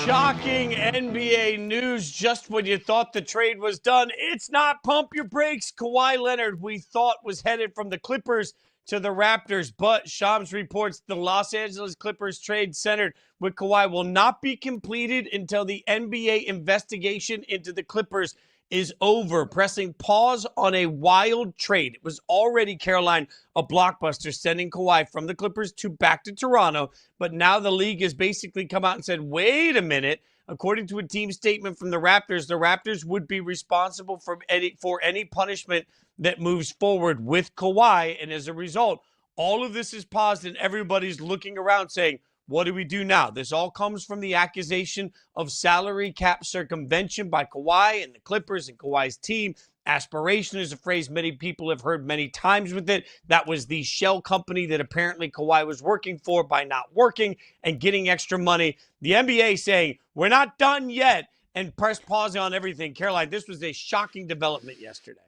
Shocking NBA news just when you thought the trade was done. It's not. Pump your brakes. Kawhi Leonard, we thought was headed from the Clippers to the Raptors, but Shams reports the Los Angeles Clippers trade centered with Kawhi will not be completed until the NBA investigation into the Clippers is over, pressing pause on a wild trade. It was already, Caroline, a blockbuster, sending Kawhi from the Clippers back to Toronto, but now the league has basically come out and said, wait a minute. According to a team statement from the Raptors would be responsible for any punishment that moves forward with Kawhi, and as a result, all of this is paused and everybody's looking around saying, what do we do now? This all comes from the accusation of salary cap circumvention by Kawhi and the Clippers and Kawhi's team. Aspiration is a phrase many people have heard many times with it. That was the shell company that apparently Kawhi was working for by not working and getting extra money. The NBA saying, we're not done yet, and press pause on everything. Caroline, this was a shocking development yesterday.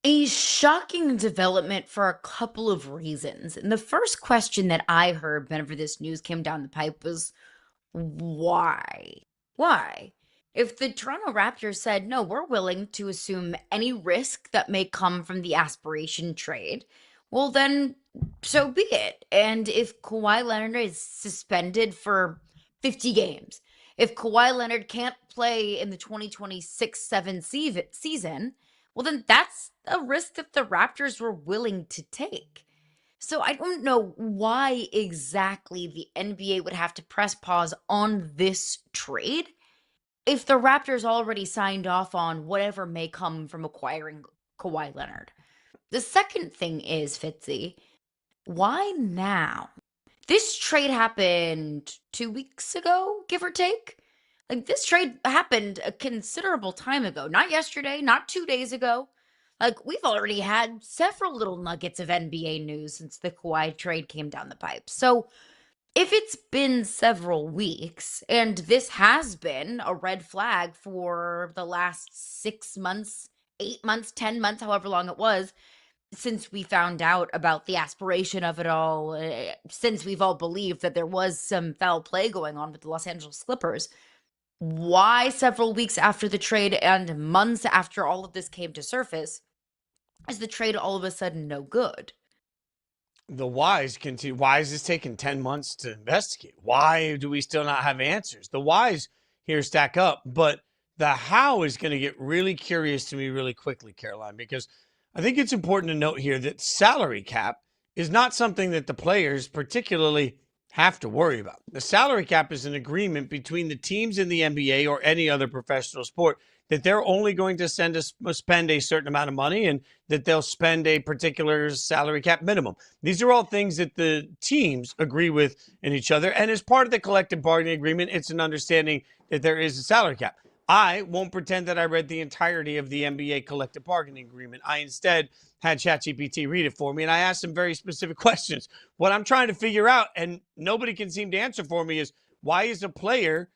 A shocking development for a couple of reasons. And the first question that I heard whenever this news came down the pipe was, why? Why? If the Toronto Raptors said, no, we're willing to assume any risk that may come from the aspiration trade, well, then so be it. And if Kawhi Leonard is suspended for 50 games, if Kawhi Leonard can't play in the 2026-7 season, well, then that's a risk that the Raptors were willing to take. So I don't know why exactly the NBA would have to press pause on this trade if the Raptors already signed off on whatever may come from acquiring Kawhi Leonard. The second thing is, Fitzy, why now? This trade happened 2 weeks ago, give or take. Like, this trade happened a considerable time ago. Not yesterday, not 2 days ago. Like, we've already had several little nuggets of NBA news since the Kawhi trade came down the pipe. So, if it's been several weeks, and this has been a red flag for the last 6 months, 8 months, 10 months, however long it was, since we found out about the aspiration of it all, since we've all believed that there was some foul play going on with the Los Angeles Clippers, why several weeks after the trade and months after all of this came to surface is the trade all of a sudden no good? The whys continue. Why is this taking 10 months to investigate? Why do we still not have answers? The whys here stack up, but the how is going to get really curious to me really quickly, Caroline, because I think it's important to note here that salary cap is not something that the players particularly have to worry about. The salary cap is an agreement between the teams in the NBA or any other professional sport that they're only going to spend a certain amount of money and that they'll spend a particular salary cap minimum. These are all things that the teams agree with in each other. And as part of the collective bargaining agreement, it's an understanding that there is a salary cap. I won't pretend that I read the entirety of the NBA collective bargaining agreement. I instead had ChatGPT read it for me, and I asked some very specific questions. What I'm trying to figure out, and nobody can seem to answer for me, is why is a player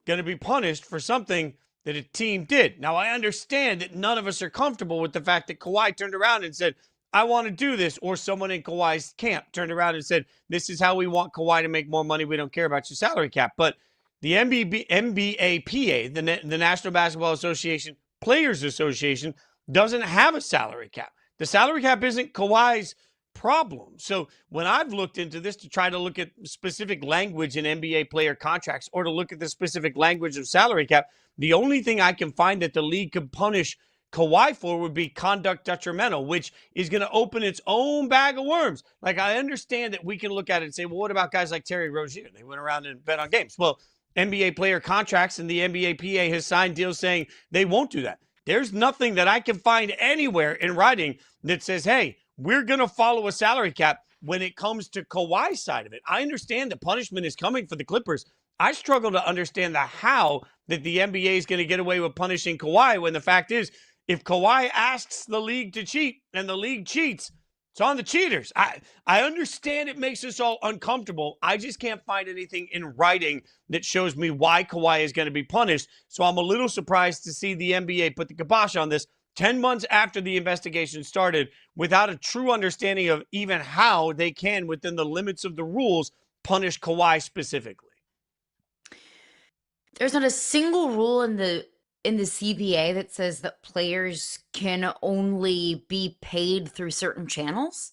going to be punished for something that a team did? Now, I understand that none of us are comfortable with the fact that Kawhi turned around and said, I want to do this, or someone in Kawhi's camp turned around and said, this is how we want Kawhi to make more money. We don't care about your salary cap. But the NBAPA, the National Basketball Association Players Association, doesn't have a salary cap. The salary cap isn't Kawhi's problem. So when I've looked into this to try to look at specific language in NBA player contracts or to look at the specific language of salary cap, the only thing I can find that the league could punish Kawhi for would be conduct detrimental, which is going to open its own bag of worms. Like, I understand that we can look at it and say, well, what about guys like Terry Rozier? They went around and bet on games. Well, NBA player contracts and the NBAPA has signed deals saying they won't do that. There's nothing that I can find anywhere in writing that says, hey, we're going to follow a salary cap when it comes to Kawhi's side of it. I understand the punishment is coming for the Clippers. I struggle to understand the how that the NBA is going to get away with punishing Kawhi when the fact is, if Kawhi asks the league to cheat and the league cheats, it's on the cheaters. I understand it makes us all uncomfortable. I just can't find anything in writing that shows me why Kawhi is going to be punished. So I'm a little surprised to see the NBA put the kibosh on this 10 months after the investigation started without a true understanding of even how they can, within the limits of the rules, punish Kawhi specifically. There's not a single rule in the CBA that says that players can only be paid through certain channels.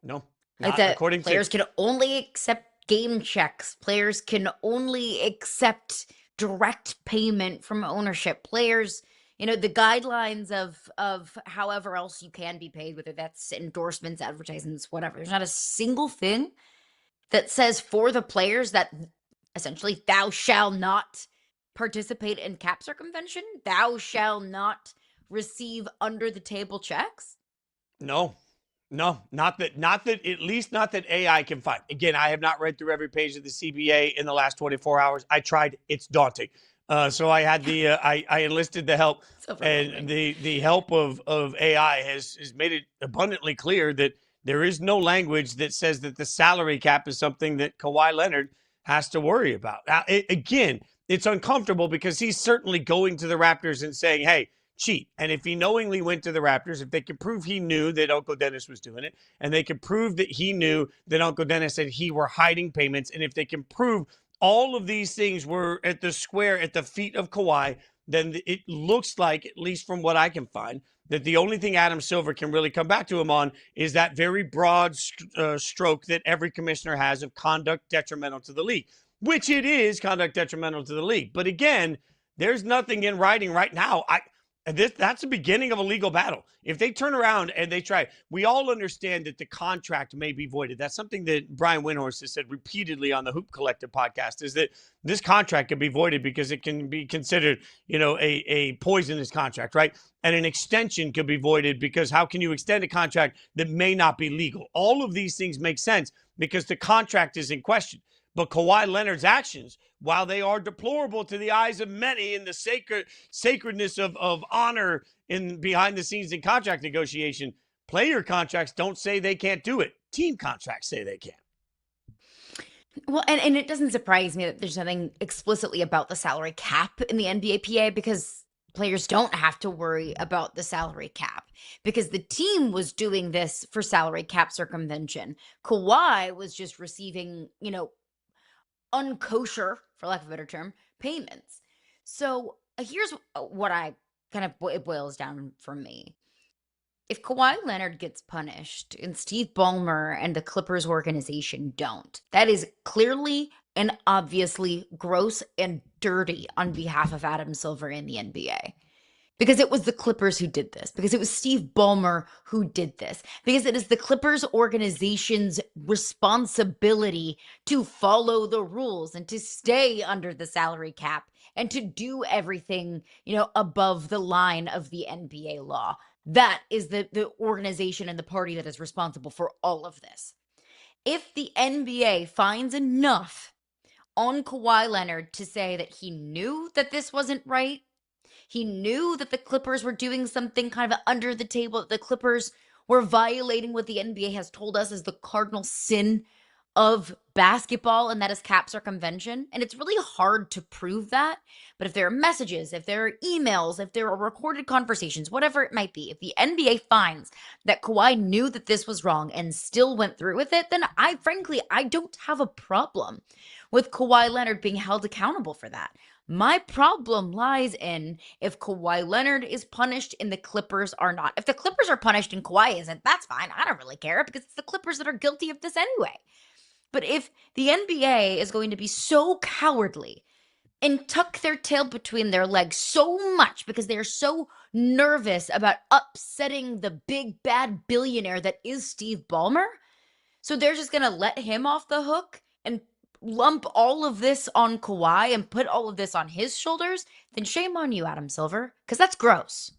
No, Like not that according to. players can only accept game checks. Players can only accept direct payment from ownership. Players, the guidelines of however else you can be paid, whether that's endorsements, advertisements, whatever. There's not a single thing that says for the players that essentially thou shall not participate in cap circumvention, thou shall not receive under the table checks. No, no, not that, at least not that AI can find. Again, I have not read through every page of the CBA in the last 24 hours. I tried. It's daunting. So I had I enlisted the help, It's and overwhelming. the help of AI has made it abundantly clear that there is no language that says that the salary cap is something that Kawhi Leonard has to worry about. Now, again, it's uncomfortable because he's certainly going to the Raptors and saying, "Hey, cheat." And if he knowingly went to the Raptors, if they could prove he knew that Uncle Dennis was doing it, and they could prove that he knew that Uncle Dennis and he were hiding payments, and if they can prove all of these things were at the square at the feet of Kawhi, then it looks like, at least from what I can find, that the only thing Adam Silver can really come back to him on is that very broad stroke that every commissioner has of conduct detrimental to the league, which it is conduct detrimental to the league. But again, there's nothing in writing right now. That's the beginning of a legal battle. If they turn around and they try, we all understand that the contract may be voided. That's something that Brian Windhorst has said repeatedly on the Hoop Collective podcast, is that this contract can be voided because it can be considered, a poisonous contract, right? And an extension could be voided because how can you extend a contract that may not be legal? All of these things make sense because the contract is in question. But Kawhi Leonard's actions, while they are deplorable to the eyes of many in the sacredness of honor in behind the scenes in contract negotiation, player contracts don't say they can't do it. Team contracts say they can. Well, and it doesn't surprise me that there's nothing explicitly about the salary cap in the NBA PA because players don't have to worry about the salary cap because the team was doing this for salary cap circumvention. Kawhi was just receiving, unkosher, for lack of a better term, payments. So here's what I kind of it boils down for me. If Kawhi Leonard gets punished and Steve Ballmer and the Clippers organization don't, that is clearly and obviously gross and dirty on behalf of Adam Silver in the NBA. Because it was the Clippers who did this, because it was Steve Ballmer who did this, because it is the Clippers organization's responsibility to follow the rules and to stay under the salary cap and to do everything, above the line of the NBA law. That is the organization and the party that is responsible for all of this. If the NBA finds enough on Kawhi Leonard to say that he knew that this wasn't right, he knew that the Clippers were doing something kind of under the table. The Clippers were violating what the NBA has told us is the cardinal sin of basketball, and that is cap circumvention. And it's really hard to prove that. But if there are messages, if there are emails, if there are recorded conversations, whatever it might be, if the NBA finds that Kawhi knew that this was wrong and still went through with it, then I don't have a problem with Kawhi Leonard being held accountable for that. My problem lies in if Kawhi Leonard is punished and the Clippers are not. If the Clippers are punished and Kawhi isn't, that's fine. I don't really care because it's the Clippers that are guilty of this anyway. But if the NBA is going to be so cowardly and tuck their tail between their legs so much because they're so nervous about upsetting the big bad billionaire that is Steve Ballmer, so they're just going to let him off the hook and lump all of this on Kawhi and put all of this on his shoulders, then shame on you, Adam Silver, because that's gross.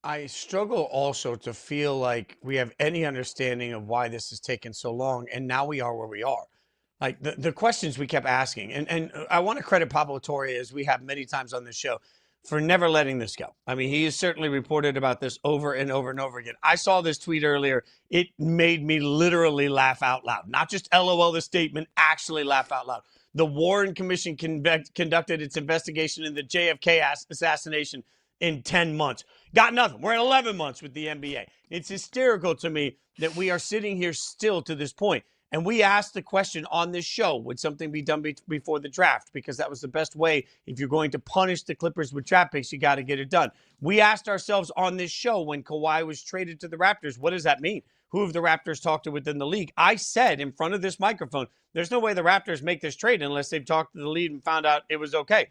I struggle also to feel like we have any understanding of why this has taken so long, and now we are where we are. Like the questions we kept asking, and I want to credit Pablo Torre, as we have many times on this show, for never letting this go. I mean, he has certainly reported about this over and over and over again. I saw this tweet earlier. It made me literally laugh out loud. Not just LOL the statement, actually laugh out loud. The Warren Commission conducted its investigation in the JFK assassination in 10 months. Got nothing. We're at 11 months with the NBA. It's hysterical to me that we are sitting here still to this point. And we asked the question on this show, would something be done before the draft? Because that was the best way. If you're going to punish the Clippers with draft picks, you got to get it done. We asked ourselves on this show when Kawhi was traded to the Raptors, what does that mean? Who have the Raptors talked to within the league? I said in front of this microphone, there's no way the Raptors make this trade unless they've talked to the league and found out it was okay.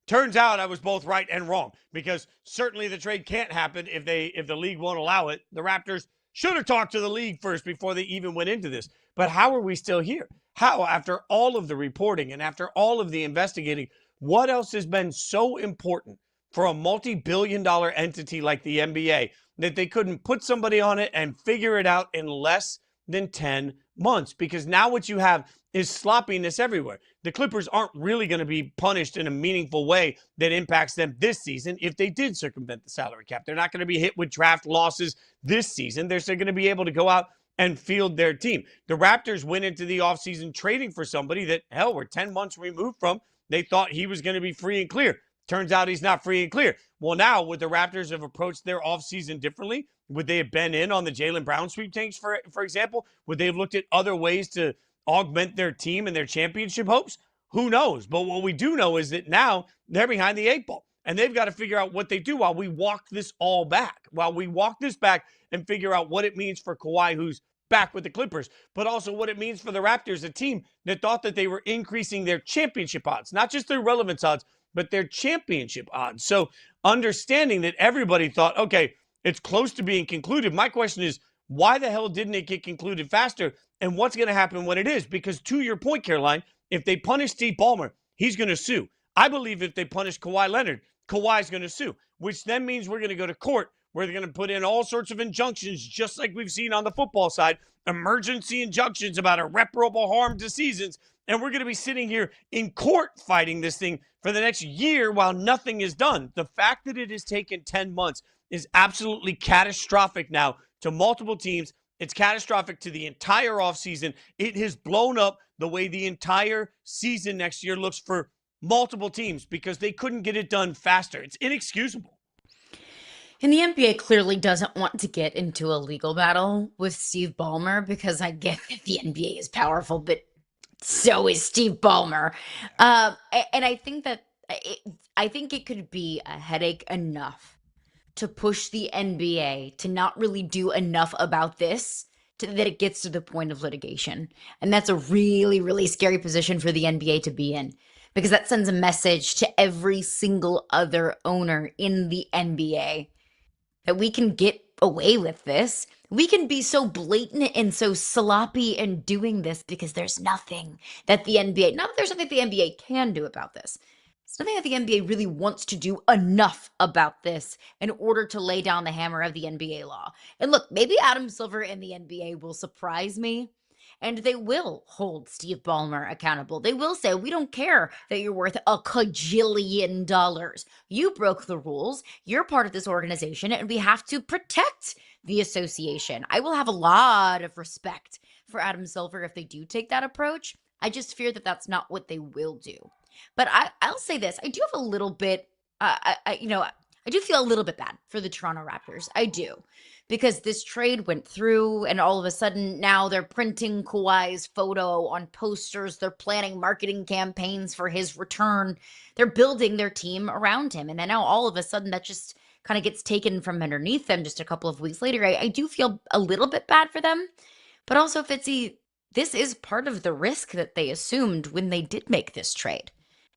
Turns out I was both right and wrong, because certainly the trade can't happen if the league won't allow it. The Raptors should have talked to the league first before they even went into this. But how are we still here? How, after all of the reporting and after all of the investigating, what else has been so important for a multi-billion-dollar entity like the NBA that they couldn't put somebody on it and figure it out in less than 10 months? Because now what you have is sloppiness everywhere. The Clippers aren't really going to be punished in a meaningful way that impacts them this season if they did circumvent the salary cap. They're not going to be hit with draft losses this season. They're still going to be able to go out and field their team. The Raptors went into the offseason trading for somebody that, hell, we're 10 months removed from. They thought he was going to be free and clear. Turns out he's not free and clear. Well, now, would the Raptors have approached their offseason differently? Would they have been in on the Jaylen Brown sweepstakes, for example? Would they have looked at other ways to augment their team and their championship hopes? Who knows? But what we do know is that now they're behind the 8 ball. And they've got to figure out what they do while we walk this all back. While we walk this back and figure out what it means for Kawhi, who's back with the Clippers, but also what it means for the Raptors, a team that thought that they were increasing their championship odds, not just their relevance odds, but their championship odds. So understanding that everybody thought, okay, it's close to being concluded. My question is, why the hell didn't it get concluded faster? And what's going to happen when it is? Because to your point, Caroline, if they punish Steve Ballmer, he's going to sue. I believe if they punish Kawhi Leonard, Kawhi's going to sue, which then means we're going to go to court where they're going to put in all sorts of injunctions, just like we've seen on the football side, emergency injunctions about irreparable harm to seasons. And we're going to be sitting here in court fighting this thing for the next year while nothing is done. The fact that it has taken 10 months is absolutely catastrophic now to multiple teams. It's catastrophic to the entire offseason. It has blown up the way the entire season next year looks for multiple teams because they couldn't get it done faster. It's inexcusable. And the NBA clearly doesn't want to get into a legal battle with Steve Ballmer, because I get that the NBA is powerful, but so is Steve Ballmer. And I think that I think it could be a headache enough to push the NBA to not really do enough about this that it gets to the point of litigation. And that's a really, really scary position for the NBA to be in, because that sends a message to every single other owner in the NBA that we can get away with this. We can be so blatant and so sloppy in doing this because there's nothing that the NBA, not that there's something the NBA can do about this. It's nothing that the NBA really wants to do enough about this in order to lay down the hammer of the NBA law. And look, maybe Adam Silver and the NBA will surprise me, and they will hold Steve Ballmer accountable. They will say, we don't care that you're worth $1 kajillion. You broke the rules. You're part of this organization, and we have to protect the association. I will have a lot of respect for Adam Silver if they do take that approach. I just fear that that's not what they will do. But I'll say this. I do have a little bit, I do feel a little bit bad for the Toronto Raptors. I do. Because this trade went through, and all of a sudden now they're printing Kawhi's photo on posters. They're planning marketing campaigns for his return. They're building their team around him. And then now all of a sudden that just kind of gets taken from underneath them just a couple of weeks later. I do feel a little bit bad for them. But also, Fitzy, this is part of the risk that they assumed when they did make this trade.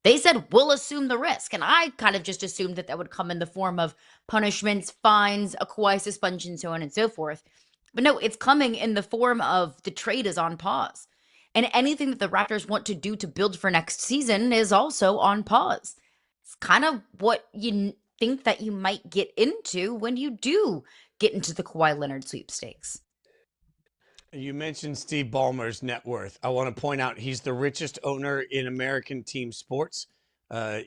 They said, we'll assume the risk. And I kind of just assumed that would come in the form of punishments, fines, a Kawhi suspension, so on and so forth. But no, it's coming in the form of the trade is on pause. And anything that the Raptors want to do to build for next season is also on pause. It's kind of what you think that you might get into when you do get into the Kawhi Leonard sweepstakes. You mentioned Steve Ballmer's net worth. I want to point out he's the richest owner in American team sports.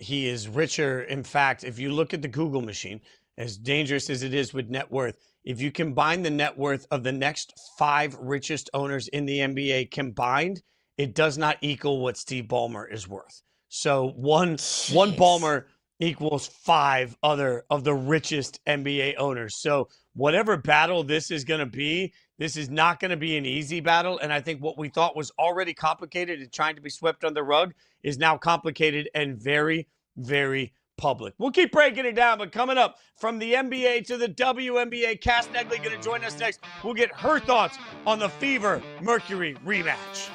He is richer. In fact, if you look at the Google machine, as dangerous as it is with net worth, if you combine the net worth of the next 5 richest owners in the NBA combined, it does not equal what Steve Ballmer is worth. So one Ballmer equals 5 other of the richest NBA owners. So whatever battle this is going to be, this is not going to be an easy battle. And I think what we thought was already complicated and trying to be swept under the rug is now complicated and very, very public. We'll keep breaking it down, but coming up from the NBA to the WNBA, Cass Negley going to join us next. We'll get her thoughts on the Fever Mercury rematch.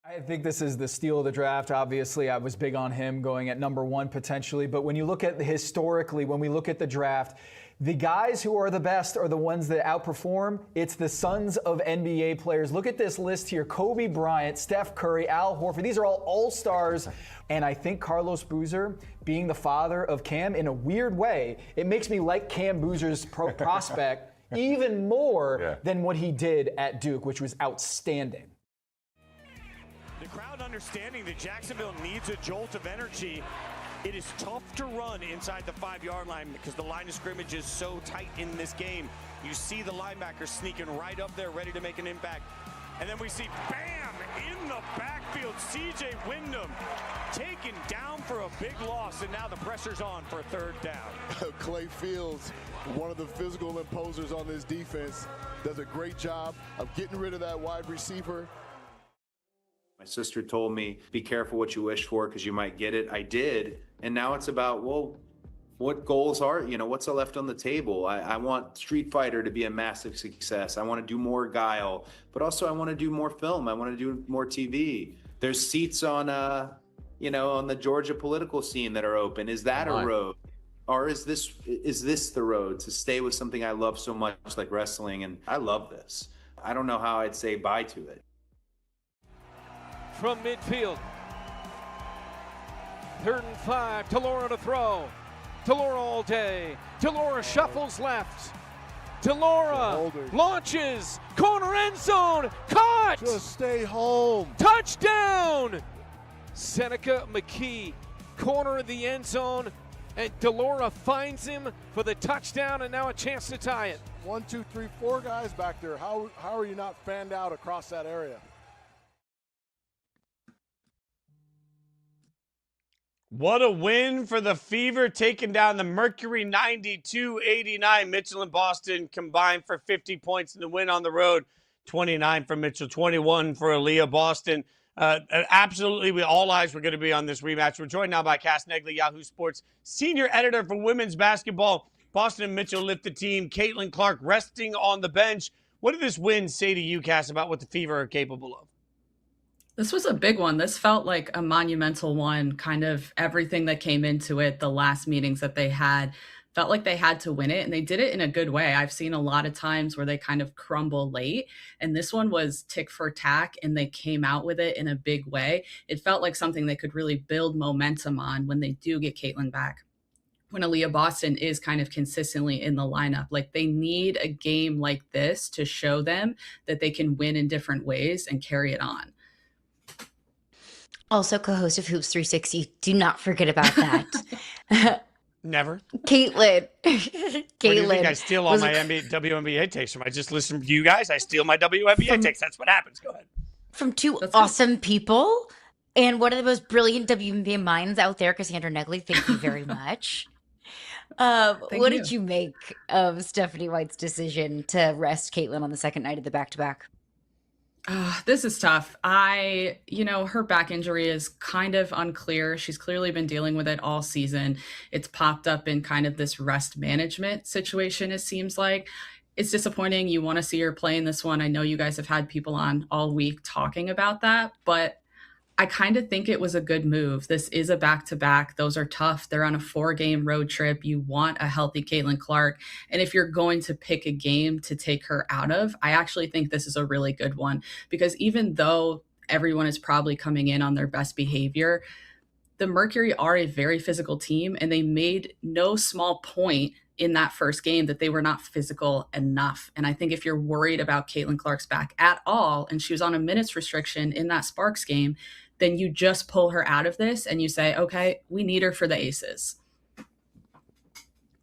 I think this is the steal of the draft. Obviously, I was big on him going at number 1 potentially. But when you look at historically, when we look at the draft, the guys who are the best are the ones that outperform. It's the sons of NBA players. Look at this list here. Kobe Bryant, Steph Curry, Al Horford. These are all all-stars. And I think Carlos Boozer, being the father of Cam, in a weird way, it makes me like Cam Boozer's prospect even more than what he did at Duke, which was outstanding. The crowd understanding that Jacksonville needs a jolt of energy. It is tough to run inside the 5-yard line because the line of scrimmage is so tight in this game. You see the linebackers sneaking right up there, ready to make an impact. And then we see, bam, in the backfield, C.J. Wyndham taken down for a big loss, and now the pressure's on for a third down. Clay Fields, one of the physical imposers on this defense, does a great job of getting rid of that wide receiver. My sister told me, be careful what you wish for because you might get it. I did. And now it's about, well, what goals are, what's left on the table? I want Street Fighter to be a massive success. I want to do more Guile, but also I want to do more film. I want to do more TV. There's seats on, on the Georgia political scene that are open. Is that a road? Or is this the road to stay with something I love so much like wrestling? And I love this. I don't know how I'd say bye to it. From midfield, 3rd and 5, Delora to throw. Delora all day. Delora shuffles left. Delora launches, corner end zone, caught! Just stay home. Touchdown! Seneca McKee, corner of the end zone, and Delora finds him for the touchdown, and now a chance to tie it. 1, 2, 3, 4 guys back there. How are you not fanned out across that area? What a win for the Fever, taking down the Mercury 92-89. Mitchell and Boston combined for 50 points in the win on the road. 29 for Mitchell, 21 for Aaliyah. Boston. Absolutely, all eyes were going to be on this rematch. We're joined now by Cass Negley, Yahoo Sports senior editor for women's basketball. Boston and Mitchell lift the team. Caitlin Clark resting on the bench. What did this win say to you, Cass, about what the Fever are capable of? This was a big one. This felt like a monumental one, kind of everything that came into it, the last meetings that they had, felt like they had to win it, and they did it in a good way. I've seen a lot of times where they kind of crumble late, and this one was tick for tack, and they came out with it in a big way. It felt like something they could really build momentum on when they do get Caitlin back. When Aaliyah Boston is kind of consistently in the lineup, like they need a game like this to show them that they can win in different ways and carry it on. Also co-host of Hoops 360. Do not forget about that. Never. Caitlin. What do you think I steal all my WNBA takes from? I just listen to you guys. I steal my WNBA takes. That's what happens. Go ahead. From two awesome people and one of the most brilliant WNBA minds out there, Cassandra Negley. Thank you very much. What did you make of Stephanie White's decision to rest Caitlin on the second night of the back-to-back? This is tough. Her back injury is kind of unclear. She's clearly been dealing with it all season. It's popped up in kind of this rest management situation, it seems like. It's disappointing. You want to see her play in this one. I know you guys have had people on all week talking about that, but I kind of think it was a good move. This is a back-to-back. Those are tough. They're on a 4-game road trip. You want a healthy Caitlin Clark. And if you're going to pick a game to take her out of, I actually think this is a really good one, because even though everyone is probably coming in on their best behavior, the Mercury are a very physical team, and they made no small point in that first game that they were not physical enough. And I think if you're worried about Caitlin Clark's back at all, and she was on a minutes restriction in that Sparks game, then you just pull her out of this and you say, okay, we need her for the Aces.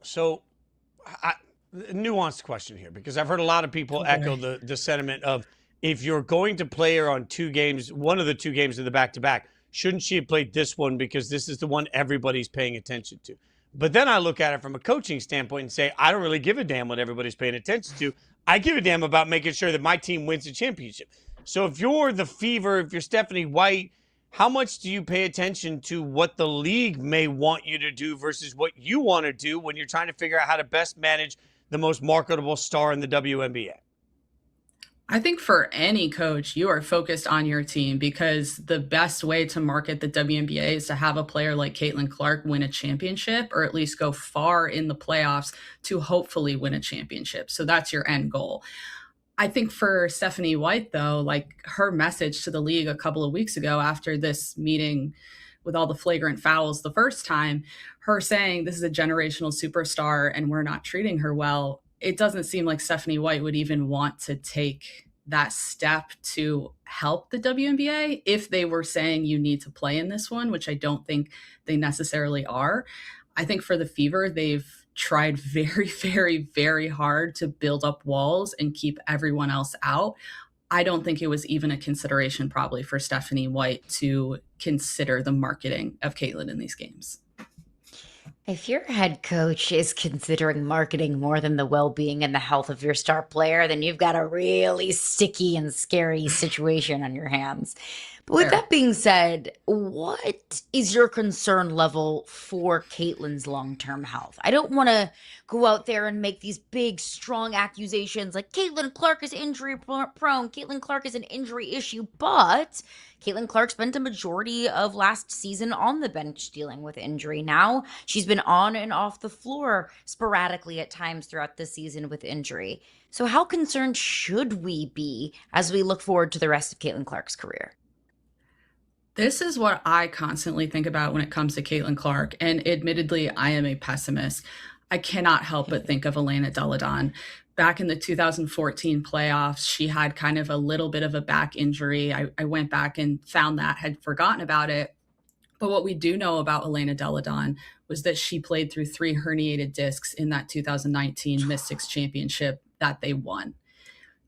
So, nuanced question here, because I've heard a lot of people echo the sentiment of, if you're going to play her on 2 games, one of the 2 games of the back-to-back, shouldn't she have played this one because this is the one everybody's paying attention to? But then I look at it from a coaching standpoint and say, I don't really give a damn what everybody's paying attention to. I give a damn about making sure that my team wins the championship. So if you're the Fever, if you're Stephanie White, how much do you pay attention to what the league may want you to do versus what you want to do when you're trying to figure out how to best manage the most marketable star in the WNBA? I think for any coach, you are focused on your team because the best way to market the WNBA is to have a player like Caitlin Clark win a championship or at least go far in the playoffs to hopefully win a championship. So that's your end goal. I think for Stephanie White, though, like her message to the league a couple of weeks ago after this meeting with all the flagrant fouls the first time, her saying this is a generational superstar and we're not treating her well, it doesn't seem like Stephanie White would even want to take that step to help the WNBA if they were saying you need to play in this one, which I don't think they necessarily are. I think for the Fever, they've tried very, very, very hard to build up walls and keep everyone else out. I don't think it was even a consideration probably for Stephanie White to consider the marketing of Caitlin in these games. If your head coach is considering marketing more than the well-being and the health of your star player, then you've got a really sticky and scary situation on your hands. But with that being said, what is your concern level for Caitlin's long-term health? I don't want to go out there and make these big, strong accusations like Caitlin Clark is injury prone, Caitlin Clark is an injury issue, but Caitlin Clark spent a majority of last season on the bench dealing with injury. Now she's been on and off the floor sporadically at times throughout the season with injury. So how concerned should we be as we look forward to the rest of Caitlin Clark's career? This is what I constantly think about when it comes to Caitlin Clark. And admittedly, I am a pessimist. I cannot help but think of Elena Delle Donne. Back in the 2014 playoffs, she had kind of a little bit of a back injury. I went back and found that, had forgotten about it. But what we do know about Elena Delle Donne was that she played through 3 herniated discs in that 2019 Mystics Championship that they won.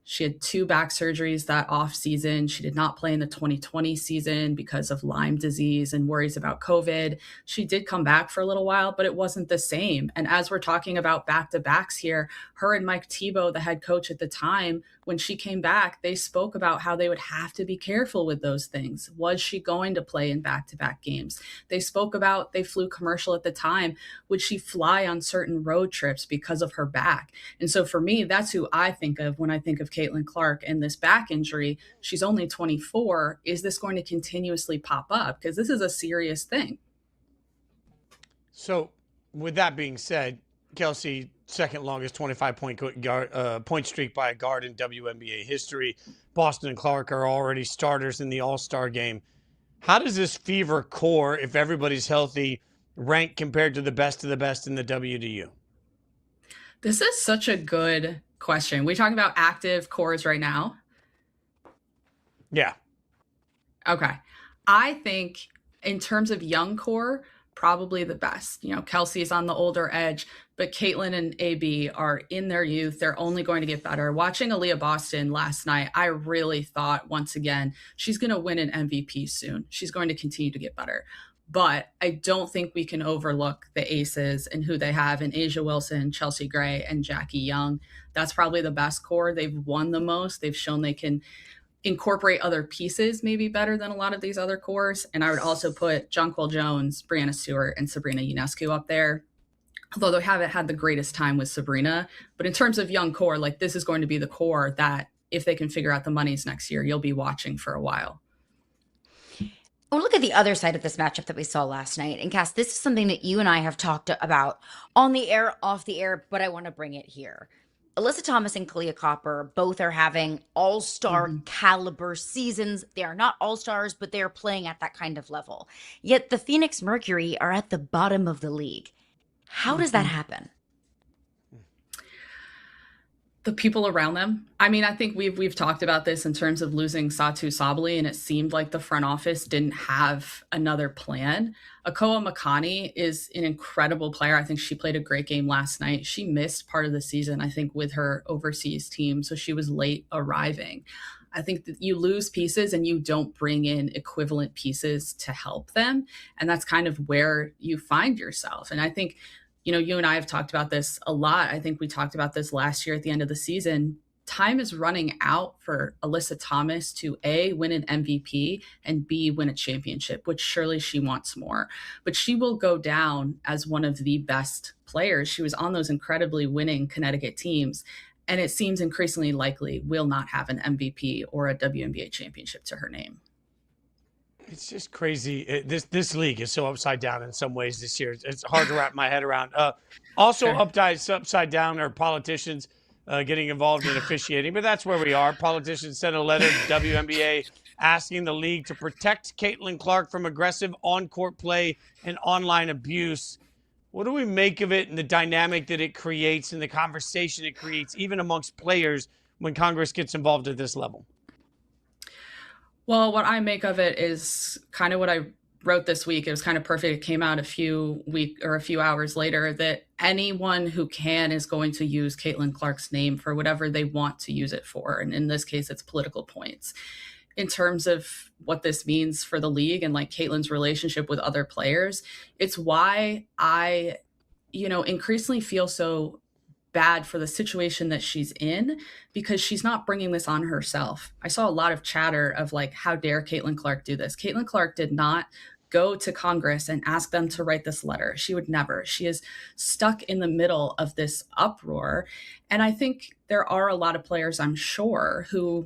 She had 2 back surgeries that off season. She did not play in the 2020 season because of Lyme disease and worries about COVID. She did come back for a little while, but it wasn't the same. And as we're talking about back-to-backs here, her and Mike Thibault, the head coach at the time, when she came back, they spoke about how they would have to be careful with those things. Was she going to play in back-to-back games? They spoke about, they flew commercial at the time. Would she fly on certain road trips because of her back? And so for me, that's who I think of when I think of Caitlin Clark and this back injury. She's only 24. Is this going to continuously pop up? Because this is a serious thing. So with that being said, Kelsey, second longest 25-point point streak by a guard in WNBA history. Boston and Clark are already starters in the All-Star game. How does this Fever core, if everybody's healthy, rank compared to the best of the best in the WDU? This is such a good question. We talking about active cores right now? Yeah. Okay. I think in terms of young core, probably the best. You know, Kelsey's on the older edge, but Caitlin and AB are in their youth. They're only going to get better. Watching Aaliyah Boston last night, I really thought, once again, she's going to win an MVP soon. She's going to continue to get better. But I don't think we can overlook the aces and who they have in Asia Wilson, Chelsea Gray, and Jackie Young. That's probably the best core. They've won the most. They've shown they can incorporate other pieces maybe better than a lot of these other cores. And I would also put Jonquel Jones, Brianna Stewart, and Sabrina Ionescu up there. Although they haven't had the greatest time with Sabrina. But in terms of young core, like this is going to be the core that if they can figure out the monies next year, you'll be watching for a while. Well, look at the other side of this matchup that we saw last night. And Cass, this is something that you and I have talked about on the air, off the air, but I want to bring it here. Alyssa Thomas and Kalia Copper both are having all-star caliber seasons. They are not all-stars, but they're playing at that kind of level. Yet the Phoenix Mercury are at the bottom of the league. How does that happen? The people around them. I mean, I think we've talked about this in terms of losing Satu Sabali, and it seemed like the front office didn't have another plan. Akoa Makani is an incredible player. I think she played a great game last night. She missed part of the season, I think, with her overseas team, so she was late arriving. I think that you lose pieces and you don't bring in equivalent pieces to help them. And that's kind of where you find yourself. And I think, you and I have talked about this a lot. I think we talked about this last year at the end of the season. Time is running out for Alyssa Thomas to A, win an MVP, and B, win a championship, which surely she wants more. But she will go down as one of the best players. She was on those incredibly winning Connecticut teams, and it seems increasingly likely will not have an MVP or a WNBA championship to her name. It's just crazy. This league is so upside down in some ways this year. It's hard to wrap my head around. Also, Sure. upside down are politicians getting involved in officiating, but that's where we are. Politicians sent a letter to WNBA asking the league to protect Caitlin Clark from aggressive on-court play and online abuse. What do we make of it and the dynamic that it creates and the conversation it creates, even amongst players, when Congress gets involved at this level? Well, what I make of it is kind of what I wrote this week. It was kind of perfect. It came out a few hours later that anyone who can is going to use Caitlin Clark's name for whatever they want to use it for. And in this case, it's political points. In terms of what this means for the league and like Caitlin's relationship with other players, it's why I, increasingly feel so bad for the situation that she's in, because she's not bringing this on herself. I saw a lot of chatter of like, how dare Caitlin Clark do this? Caitlin Clark did not go to Congress and ask them to write this letter. She would never. She is stuck in the middle of this uproar. And I think there are a lot of players, I'm sure, who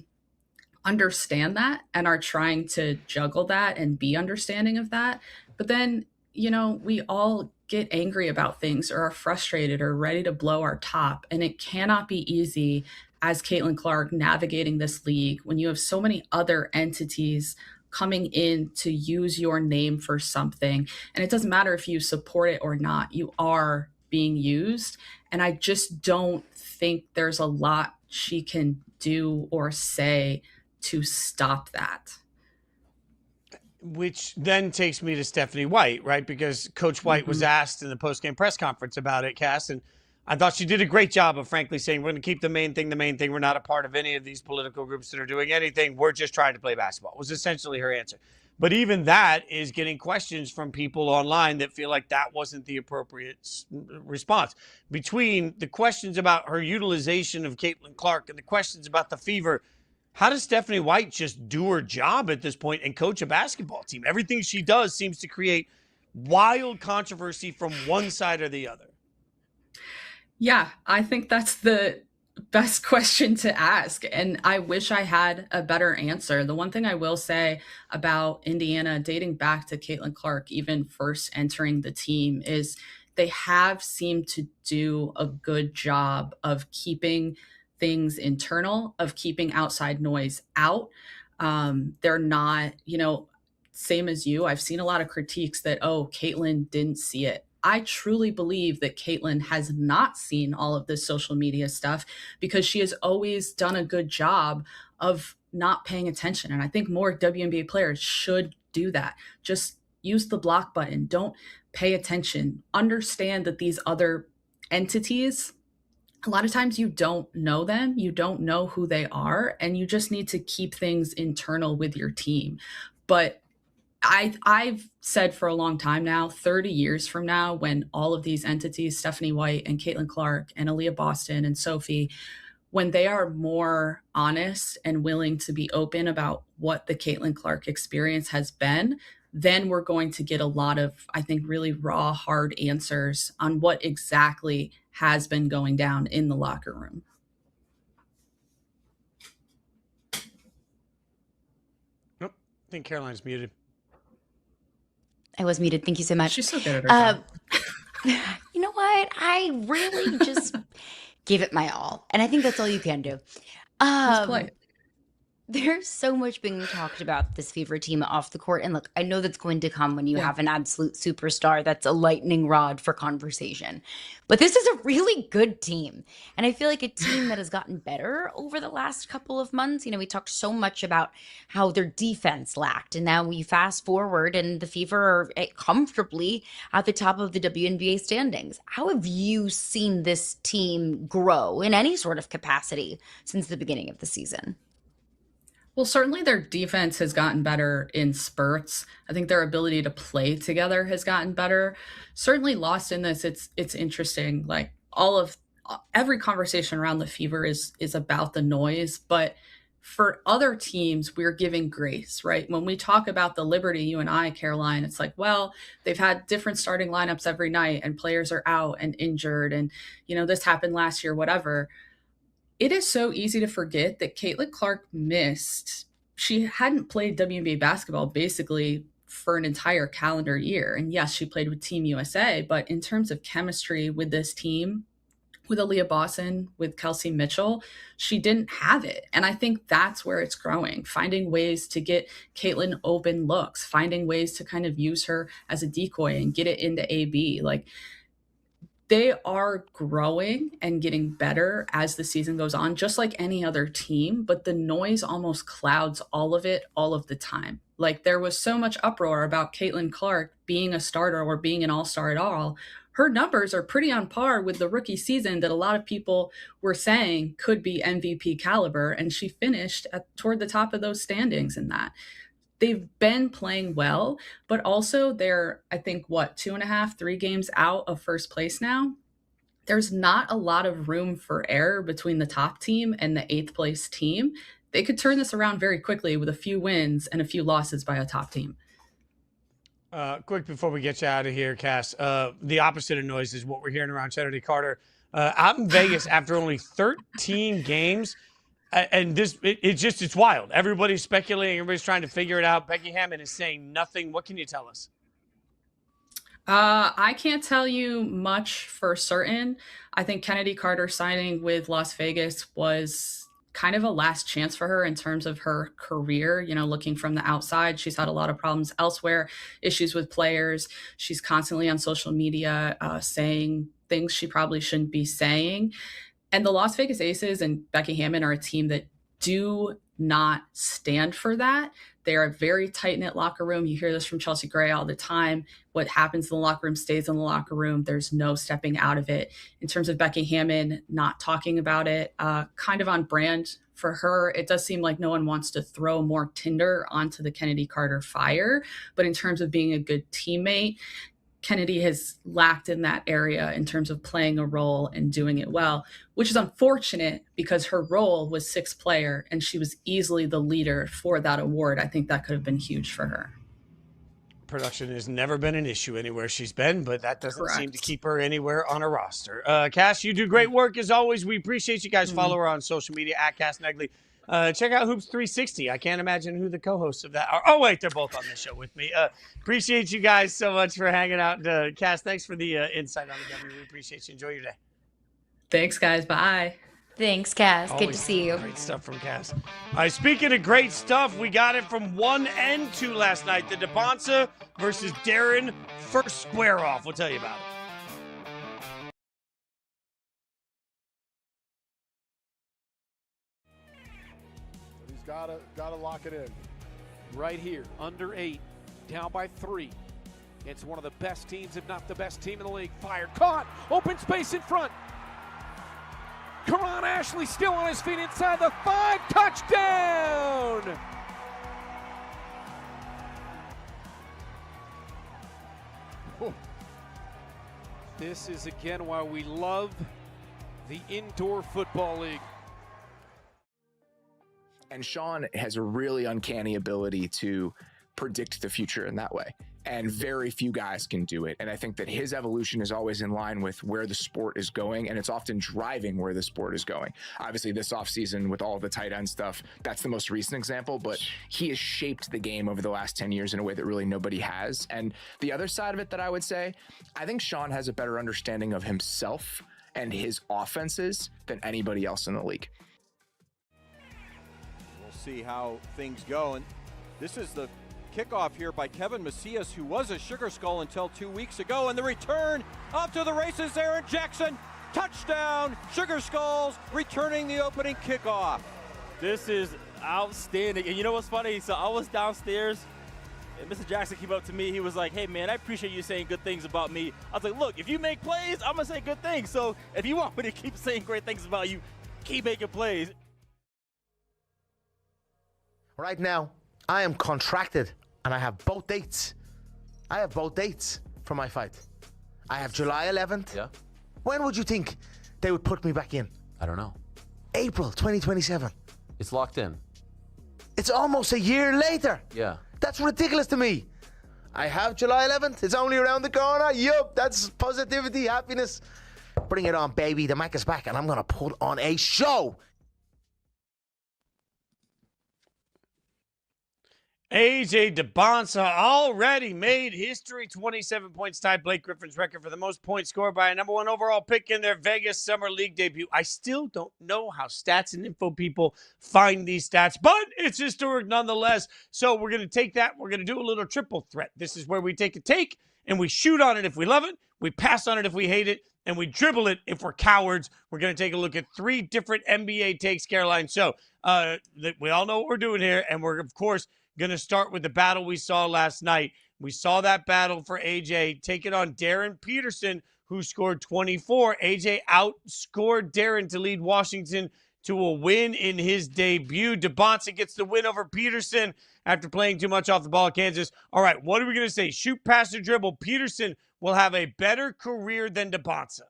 understand that and are trying to juggle that and be understanding of that. But then, we all get angry about things or are frustrated or ready to blow our top. And it cannot be easy as Caitlin Clark navigating this league when you have so many other entities coming in to use your name for something. And it doesn't matter if you support it or not, you are being used. And I just don't think there's a lot she can do or say to stop that. Which then takes me to Stephanie White, right? Because Coach White was asked in the post-game press conference about it, Cass, and I thought she did a great job of frankly saying, we're going to keep the main thing. We're not a part of any of these political groups that are doing anything. We're just trying to play basketball, was essentially her answer. But even that is getting questions from people online that feel like that wasn't the appropriate response. Between the questions about her utilization of Caitlin Clark and the questions about the Fever, how does Stephanie White just do her job at this point and coach a basketball team? Everything she does seems to create wild controversy from one side or the other. Yeah, I think that's the best question to ask. And I wish I had a better answer. The one thing I will say about Indiana, dating back to Caitlin Clark, even first entering the team, is they have seemed to do a good job of keeping things internal, of keeping outside noise out. They're not, same as you. I've seen a lot of critiques that, Caitlin didn't see it. I truly believe that Caitlin has not seen all of this social media stuff because she has always done a good job of not paying attention. And I think more WNBA players should do that. Just use the block button. Don't pay attention. Understand that these other entities, a lot of times you don't know them, you don't know who they are, and you just need to keep things internal with your team. But I've said for a long time now, 30 years from now, when all of these entities, Stephanie White and Caitlin Clark and Aaliyah Boston and Sophie, when they are more honest and willing to be open about what the Caitlin Clark experience has been, then we're going to get a lot of, I think, really raw, hard answers on what exactly has been going down in the locker room. Nope. I think Caroline's muted. I was muted. Thank you so much. She's so good at her job. You know what? I really just gave it my all. And I think that's all you can do. Let's play it. There's so much being talked about this Fever team off the court. And look, I know that's going to come when you have an absolute superstar that's a lightning rod for conversation. But this is a really good team. And I feel like a team that has gotten better over the last couple of months. We talked so much about how their defense lacked. And now we fast forward and the Fever are comfortably at the top of the WNBA standings. How have you seen this team grow in any sort of capacity since the beginning of the season? Well, certainly their defense has gotten better in spurts. I think their ability to play together has gotten better. Certainly lost in this, it's interesting. Like every conversation around the Fever is about the noise, but for other teams, we're giving grace, right? When we talk about the Liberty, you and I, Caroline, it's like, well, they've had different starting lineups every night and players are out and injured and, this happened last year, whatever. It is so easy to forget that Caitlin Clark missed. She hadn't played WNBA basketball basically for an entire calendar year. And yes, she played with Team USA, but in terms of chemistry with this team, with Aaliyah Boston, with Kelsey Mitchell, she didn't have it. And I think that's where it's growing, finding ways to get Caitlin open looks, finding ways to kind of use her as a decoy and get it into AB. Like, they are growing and getting better as the season goes on, just like any other team, but the noise almost clouds all of it all of the time. Like, there was so much uproar about Caitlin Clark being a starter or being an all-star at all. Her numbers are pretty on par with the rookie season that a lot of people were saying could be MVP caliber, and she finished toward the top of those standings in that. They've been playing well, but also they're, I think, 2.5, 3 games out of first place now. There's not a lot of room for error between the top team and the 8th place team. They could turn this around very quickly with a few wins and a few losses by a top team. Quick before we get you out of here, Cass, the opposite of noise is what we're hearing around Kennedy Carter. Out in Vegas after only 13 games, and it's wild. Everybody's speculating. Everybody's trying to figure it out. Becky Hammond is saying nothing. What can you tell us? I can't tell you much for certain. I think Kennedy Carter signing with Las Vegas was kind of a last chance for her in terms of her career. Looking from the outside, she's had a lot of problems elsewhere, issues with players. She's constantly on social media saying things she probably shouldn't be saying. And the Las Vegas Aces and Becky Hammond are a team that do not stand for that. They are a very tight-knit locker room. You hear this from Chelsea Gray all the time. What happens in the locker room stays in the locker room. There's no stepping out of it. In terms of Becky Hammond not talking about it, kind of on brand for her. It does seem like no one wants to throw more tinder onto the Kennedy Carter fire. But in terms of being a good teammate, Kennedy has lacked in that area in terms of playing a role and doing it well, which is unfortunate because her role was 6th player and she was easily the leader for that award. I think that could have been huge for her. Production has never been an issue anywhere she's been, but that doesn't Correct. seem to keep her anywhere on a roster. Cass, you do great work as always. We appreciate you guys. Follow her on social media at Cass Negley. Check out Hoops 360. I can't imagine who the co-hosts of that are. Oh, wait, they're both on the show with me. Appreciate you guys so much for hanging out. Cass, thanks for the insight on the W. We appreciate you. Enjoy your day. Thanks, guys. Bye. Thanks, Cass. Good Always to see you. Great stuff from Cass. All right, speaking of great stuff, we got it from 1 and 2 last night. The Dybantsa versus Darren first square off. We'll tell you about it. Gotta lock it in. Right here, under 8, down by 3. It's one of the best teams, if not the best team in the league. Fired, caught, open space in front. Karan Ashley still on his feet inside the 5, touchdown! This is again why we love the indoor football league. And Sean has a really uncanny ability to predict the future in that way. And very few guys can do it. And I think that his evolution is always in line with where the sport is going. And it's often driving where the sport is going. Obviously, this offseason with all the tight end stuff, that's the most recent example. But he has shaped the game over the last 10 years in a way that really nobody has. And the other side of it that I would say, I think Sean has a better understanding of himself and his offenses than anybody else in the league. We'll see how things go. And this is the kickoff here by Kevin Macias, who was a Sugar Skull until 2 weeks ago, and the return up to the races there in Jackson. Touchdown, Sugar Skulls returning the opening kickoff. This is outstanding. And you know what's funny? So I was downstairs and Mr. Jackson came up to me. He was like, hey man, I appreciate you saying good things about me. I was like, look, if you make plays, I'm gonna say good things. So if you want me to keep saying great things about you, keep making plays. Right now, I am contracted, and I have both dates. I have both dates for my fight. I have July 11th. Yeah. When would you think they would put me back in? I don't know. April 2027. It's locked in. It's almost a year later. Yeah. That's ridiculous to me. I have July 11th. It's only around the corner. Yup, that's positivity, happiness. Bring it on, baby. The Mac is back, and I'm going to put on a show. AJ Dybantsa already made history. 27 points tied Blake Griffin's record for the most points scored by a number one overall pick in their Vegas Summer League debut. I still don't know how stats and info people find these stats, but it's historic nonetheless. So we're going to take that. We're going to do a little triple threat. This is where we take a take and we shoot on it if we love it, we pass on it if we hate it, and we dribble it if we're cowards. We're going to take a look at 3 different NBA takes, Caroline. So we all know what we're doing here, and we're, of course, going to start with the battle we saw last night. We saw that battle for AJ taking on Darren Peterson, who scored 24. AJ outscored Darren to lead Washington to a win in his debut. Dybantsa gets the win over Peterson after playing too much off the ball at Kansas. All right, what are we going to say? Shoot, pass, or dribble? Peterson will have a better career than Dybantsa.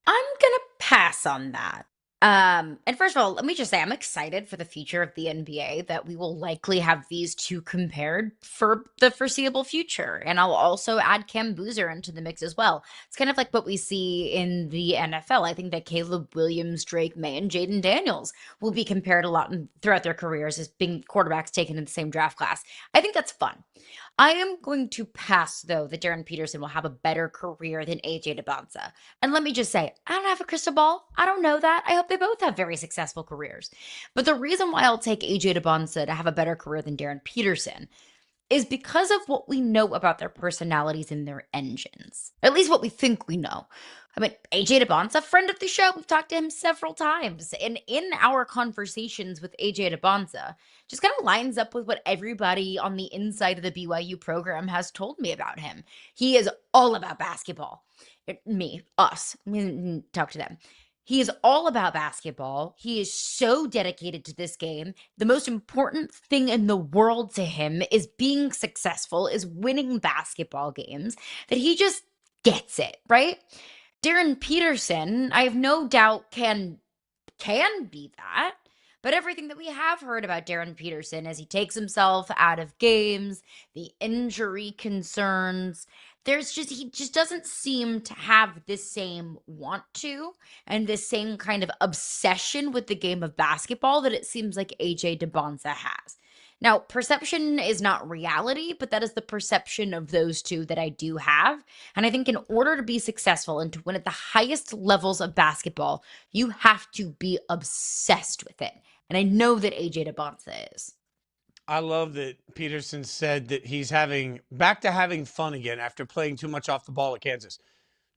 I'm going to pass on that. And first of all, let me just say I'm excited for the future of the NBA, that we will likely have these two compared for the foreseeable future. And I'll also add Cam Boozer into the mix as well. It's kind of like what we see in the NFL. I think that Caleb Williams, Drake May, and Jaden Daniels will be compared a lot throughout their careers as being quarterbacks taken in the same draft class. I think that's fun. I am going to pass, though, that Darren Peterson will have a better career than AJ Dybantsa. And let me just say, I don't have a crystal ball. I don't know that. I hope they both have very successful careers. But the reason why I'll take AJ Dybantsa to have a better career than Darren Peterson is because of what we know about their personalities and their engines. At least what we think we know. I mean, AJ Dybantsa, friend of the show, we've talked to him several times. And in our conversations with AJ Dybantsa, just kind of lines up with what everybody on the inside of the BYU program has told me about him. He is all about basketball. Us, talk to them. He is all about basketball. He is so dedicated to this game. The most important thing in the world to him is being successful, is winning basketball games, that he just gets it, right? Darren Peterson, I have no doubt can be that. But everything that we have heard about Darren Peterson as he takes himself out of games, the injury concerns, he just doesn't seem to have this same want to and this same kind of obsession with the game of basketball that it seems like AJ Dybantsa has. Now, perception is not reality, but that is the perception of those two that I do have. And I think in order to be successful and to win at the highest levels of basketball, you have to be obsessed with it. And I know that AJ Dybantsa is. I love that Peterson said that he's back to having fun again after playing too much off the ball at Kansas.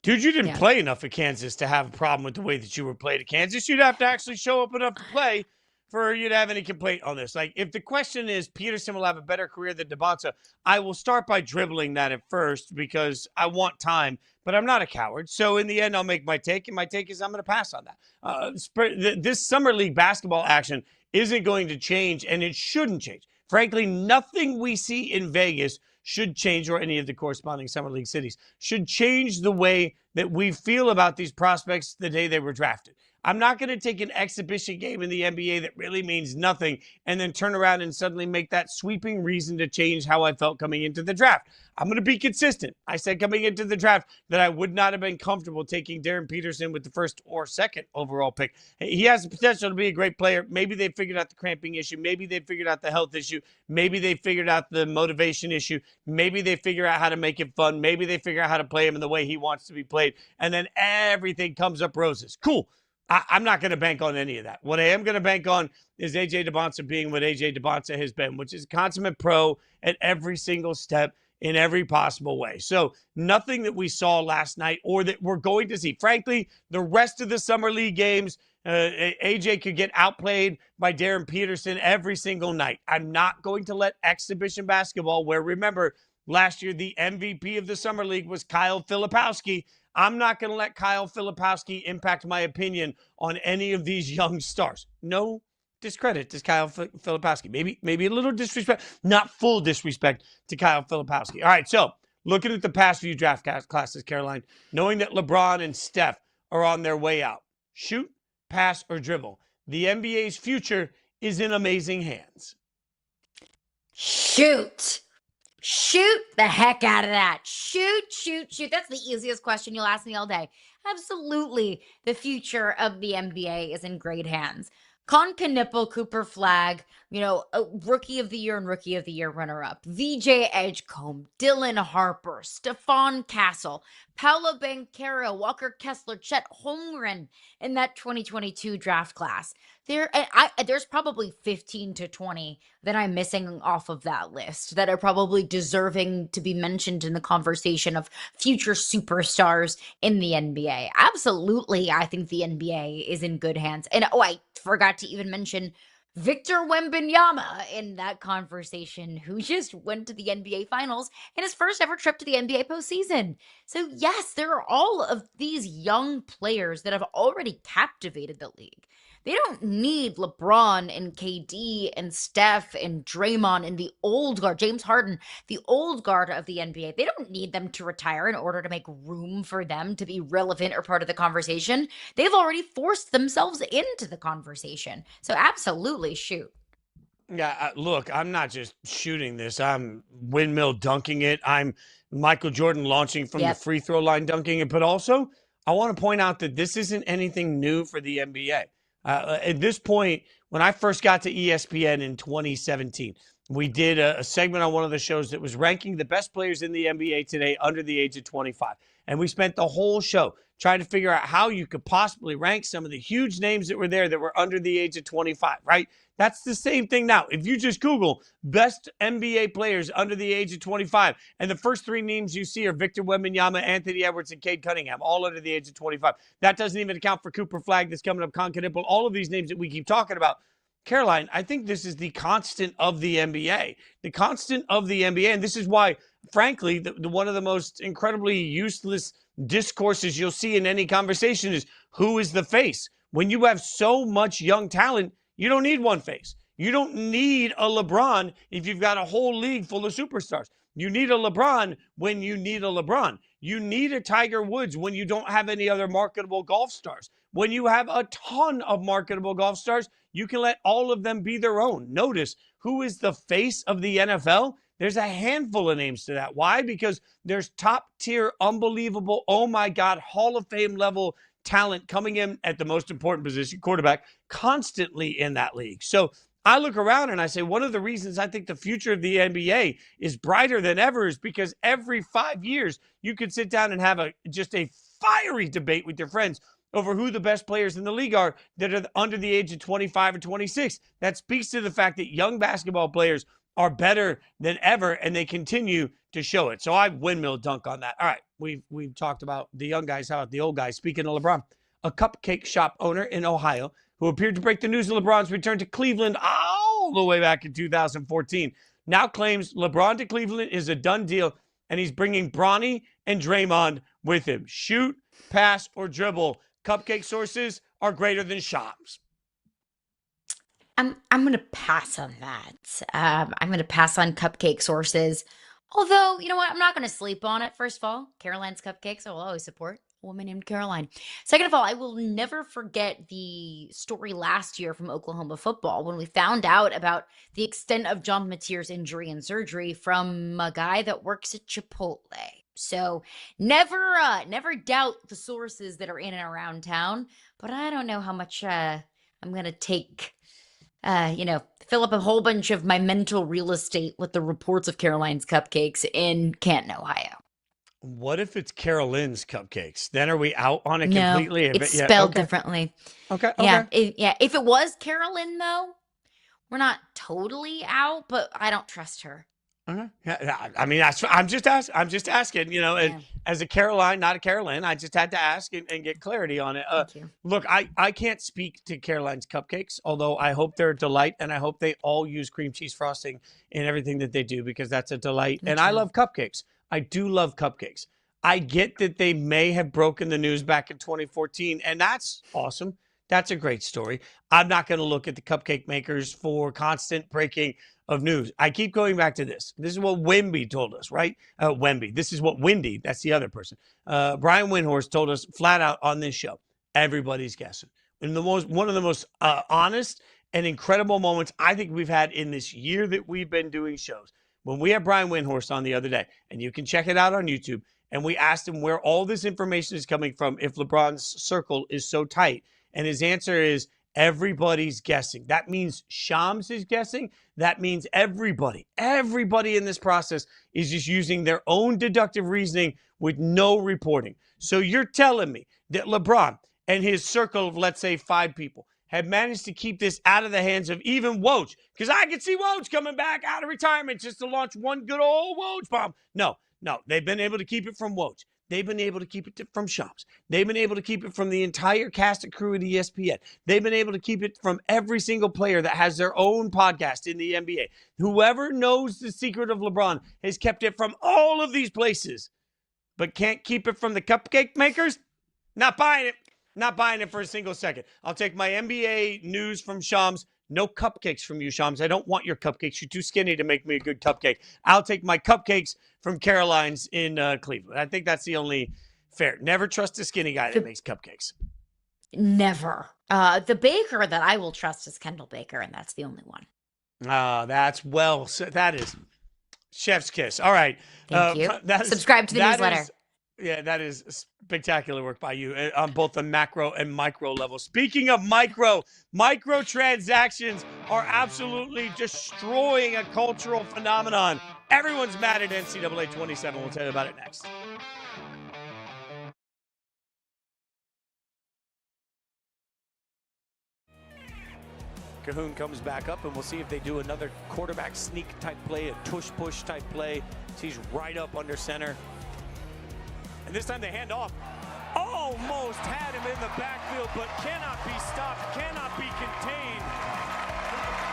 Dude, you didn't play enough at Kansas to have a problem with the way that you were played at Kansas. You'd have to actually show up enough to play for you to have any complaint on this. Like, if the question is Peterson will have a better career than Dybantsa, I will start by dribbling that at first because I want time, but I'm not a coward. So in the end, I'll make my take, and my take is I'm going to pass on that. This Summer League basketball action isn't going to change, and it shouldn't change. Frankly, nothing we see in Vegas should change, or any of the corresponding Summer League cities, should change the way that we feel about these prospects the day they were drafted. I'm not going to take an exhibition game in the NBA that really means nothing and then turn around and suddenly make that sweeping reason to change how I felt coming into the draft. I'm going to be consistent. I said coming into the draft that I would not have been comfortable taking Darren Peterson with the first or second overall pick. He has the potential to be a great player. Maybe they figured out the cramping issue. Maybe they figured out the health issue. Maybe they figured out the motivation issue. Maybe they figure out how to make it fun. Maybe they figure out how to play him in the way he wants to be played. And then everything comes up roses. Cool. I'm not going to bank on any of that. What I am going to bank on is AJ Dybantsa being what AJ Dybantsa has been, which is a consummate pro at every single step in every possible way. So nothing that we saw last night or that we're going to see. Frankly, the rest of the Summer League games, AJ could get outplayed by Darren Peterson every single night. I'm not going to let exhibition basketball, where, remember, last year the MVP of the Summer League was Kyle Filipowski. I'm not going to let Kyle Filipowski impact my opinion on any of these young stars. No discredit to Kyle Filipowski. Maybe a little disrespect, not full disrespect to Kyle Filipowski. All right, so looking at the past few draft classes, Caroline, knowing that LeBron and Steph are on their way out, shoot, pass, or dribble. The NBA's future is in amazing hands. Shoot. Shoot the heck out of that. Shoot. That's the easiest question you'll ask me all day. Absolutely. The future of the NBA is in great hands. Con Knipple, Cooper Flag, a Rookie of the Year and Rookie of the Year runner-up. VJ Edgecombe, Dylan Harper, Stephon Castle, Paolo Banchero, Walker Kessler, Chet Holmgren in that 2022 draft class. There's probably 15 to 20 that I'm missing off of that list that are probably deserving to be mentioned in the conversation of future superstars in the NBA. Absolutely, I think the NBA is in good hands. And I forgot to even mention Victor Wembanyama in that conversation, who just went to the NBA Finals in his first ever trip to the NBA postseason. So yes, there are all of these young players that have already captivated the league. They don't need LeBron and KD and Steph and Draymond and the old guard, James Harden, the old guard of the NBA. They don't need them to retire in order to make room for them to be relevant or part of the conversation. They've already forced themselves into the conversation. So absolutely shoot. Yeah, look, I'm not just shooting this. I'm windmill dunking it. I'm Michael Jordan launching from the free throw line dunking it. But also, I want to point out that this isn't anything new for the NBA. At this point, when I first got to ESPN in 2017, we did a segment on one of the shows that was ranking the best players in the NBA today under the age of 25. And we spent the whole show trying to figure out how you could possibly rank some of the huge names that were there that were under the age of 25, right? That's the same thing now. If you just Google best NBA players under the age of 25, and the first three names you see are Victor Wembanyama, Anthony Edwards, and Cade Cunningham, all under the age of 25. That doesn't even account for Cooper Flag that's coming up, Con Knipple, all of these names that we keep talking about. Caroline, I think this is the constant of the NBA. The constant of the NBA, and this is why, frankly, the one of the most incredibly useless discourses you'll see in any conversation is who is the face? When you have so much young talent, you don't need one face. You don't need a LeBron if you've got a whole league full of superstars. You need a LeBron when you need a LeBron. You need a Tiger Woods when you don't have any other marketable golf stars. When you have a ton of marketable golf stars, you can let all of them be their own. Notice who is the face of the NFL? There's a handful of names to that. Why? Because there's top tier, unbelievable, oh my God, Hall of Fame level talent coming in at the most important position, quarterback, constantly in that league. So I look around and I say, one of the reasons I think the future of the NBA is brighter than ever is because every 5 years you could sit down and have just a fiery debate with your friends over who the best players in the league are that are under the age of 25 or 26. That speaks to the fact that young basketball players are better than ever, and they continue to show it. So I windmill dunk on that. All right, we've talked about the young guys. How about the old guys? Speaking of LeBron, a cupcake shop owner in Ohio who appeared to break the news of LeBron's return to Cleveland all the way back in 2014, now claims LeBron to Cleveland is a done deal, and he's bringing Bronny and Draymond with him. Shoot, pass, or dribble. Cupcake sources are greater than shops. I'm going to pass on that. I'm going to pass on cupcake sources. Although, you know what? I'm not going to sleep on it. First of all, Caroline's Cupcakes, I will always support a woman named Caroline. Second of all, I will never forget the story last year from Oklahoma football when we found out about the extent of John Mateer's injury and surgery from a guy that works at Chipotle. So never doubt the sources that are in and around town, but I don't know how much I'm going to take, fill up a whole bunch of my mental real estate with the reports of Caroline's Cupcakes in Canton, Ohio. What if it's Caroline's Cupcakes? Then are we out on it No, completely? it's spelled differently. Okay. Yeah, if it was Carolyn, though, we're not totally out, but I don't trust her. Yeah, I mean, I'm just asking, and as a Caroline, not a Caroline, I just had to ask and get clarity on it. Thank you. Look, I can't speak to Caroline's Cupcakes, although I hope they're a delight, and I hope they all use cream cheese frosting in everything that they do, because that's a delight. And I love cupcakes. I do love cupcakes. I get that they may have broken the news back in 2014, and that's awesome. That's a great story. I'm not going to look at the cupcake makers for constant breaking of news. I keep going back to this. This is what Wemby told us, right? Wemby. This is what Wendy, that's the other person. Brian Windhorst told us flat out on this show. Everybody's guessing. And one of the most honest and incredible moments I think we've had in this year that we've been doing shows. When we had Brian Windhorst on the other day, and you can check it out on YouTube, and we asked him where all this information is coming from if LeBron's circle is so tight. And his answer is everybody's guessing. That means Shams is guessing. That means everybody in this process is just using their own deductive reasoning with no reporting. So you're telling me that LeBron and his circle of, let's say, 5 people have managed to keep this out of the hands of even Woj. Because I could see Woj coming back out of retirement just to launch one good old Woj bomb. No, they've been able to keep it from Woj. They've been able to keep it from Shams. They've been able to keep it from the entire cast and crew at ESPN. They've been able to keep it from every single player that has their own podcast in the NBA. Whoever knows the secret of LeBron has kept it from all of these places, but can't keep it from the cupcake makers? Not buying it. Not buying it for a single second. I'll take my NBA news from Shams. No cupcakes from you, Shams. I don't want your cupcakes. You're too skinny to make me a good cupcake. I'll take my cupcakes from Caroline's in Cleveland. I think that's the only fair. Never trust a skinny guy that makes cupcakes. Never. The baker that I will trust is Kendall Baker, and that's the only one. That is chef's kiss. All right. Thank you. Subscribe to the newsletter. That is spectacular work by you on both the macro and micro level. Speaking of micro transactions are absolutely destroying a cultural phenomenon. Everyone's mad at NCAA 27. We'll tell you about it next. Cahoon comes back up, and we'll see if they do another quarterback sneak type play, a tush-push type play. He's right up under center. And this time they hand off. Almost had him in the backfield, but cannot be stopped, cannot be contained.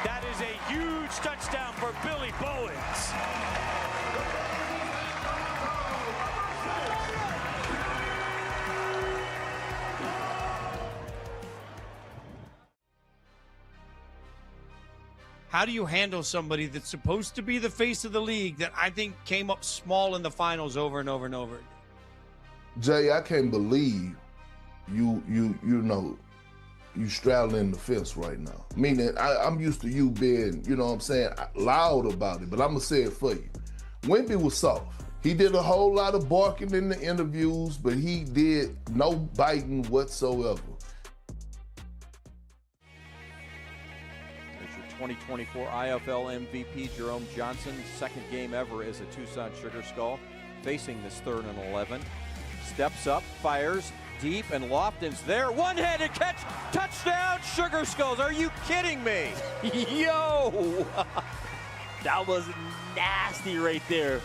That is a huge touchdown for Billy Bowens. How do you handle somebody that's supposed to be the face of the league that I think came up small in the finals over and over and over? Jay, I can't believe you straddling the fence right now. Meaning, I'm used to you being, you know what I'm saying, loud about it, but I'm going to say it for you. Wemby was soft. He did a whole lot of barking in the interviews, but he did no biting whatsoever. 2024 IFL MVP Jerome Johnson, second game ever as a Tucson Sugar Skull, facing this 3rd and 11. Steps up, fires deep, and Lofton's there. One-handed catch, touchdown, Sugar Skulls. Are you kidding me? Yo! That was nasty right there.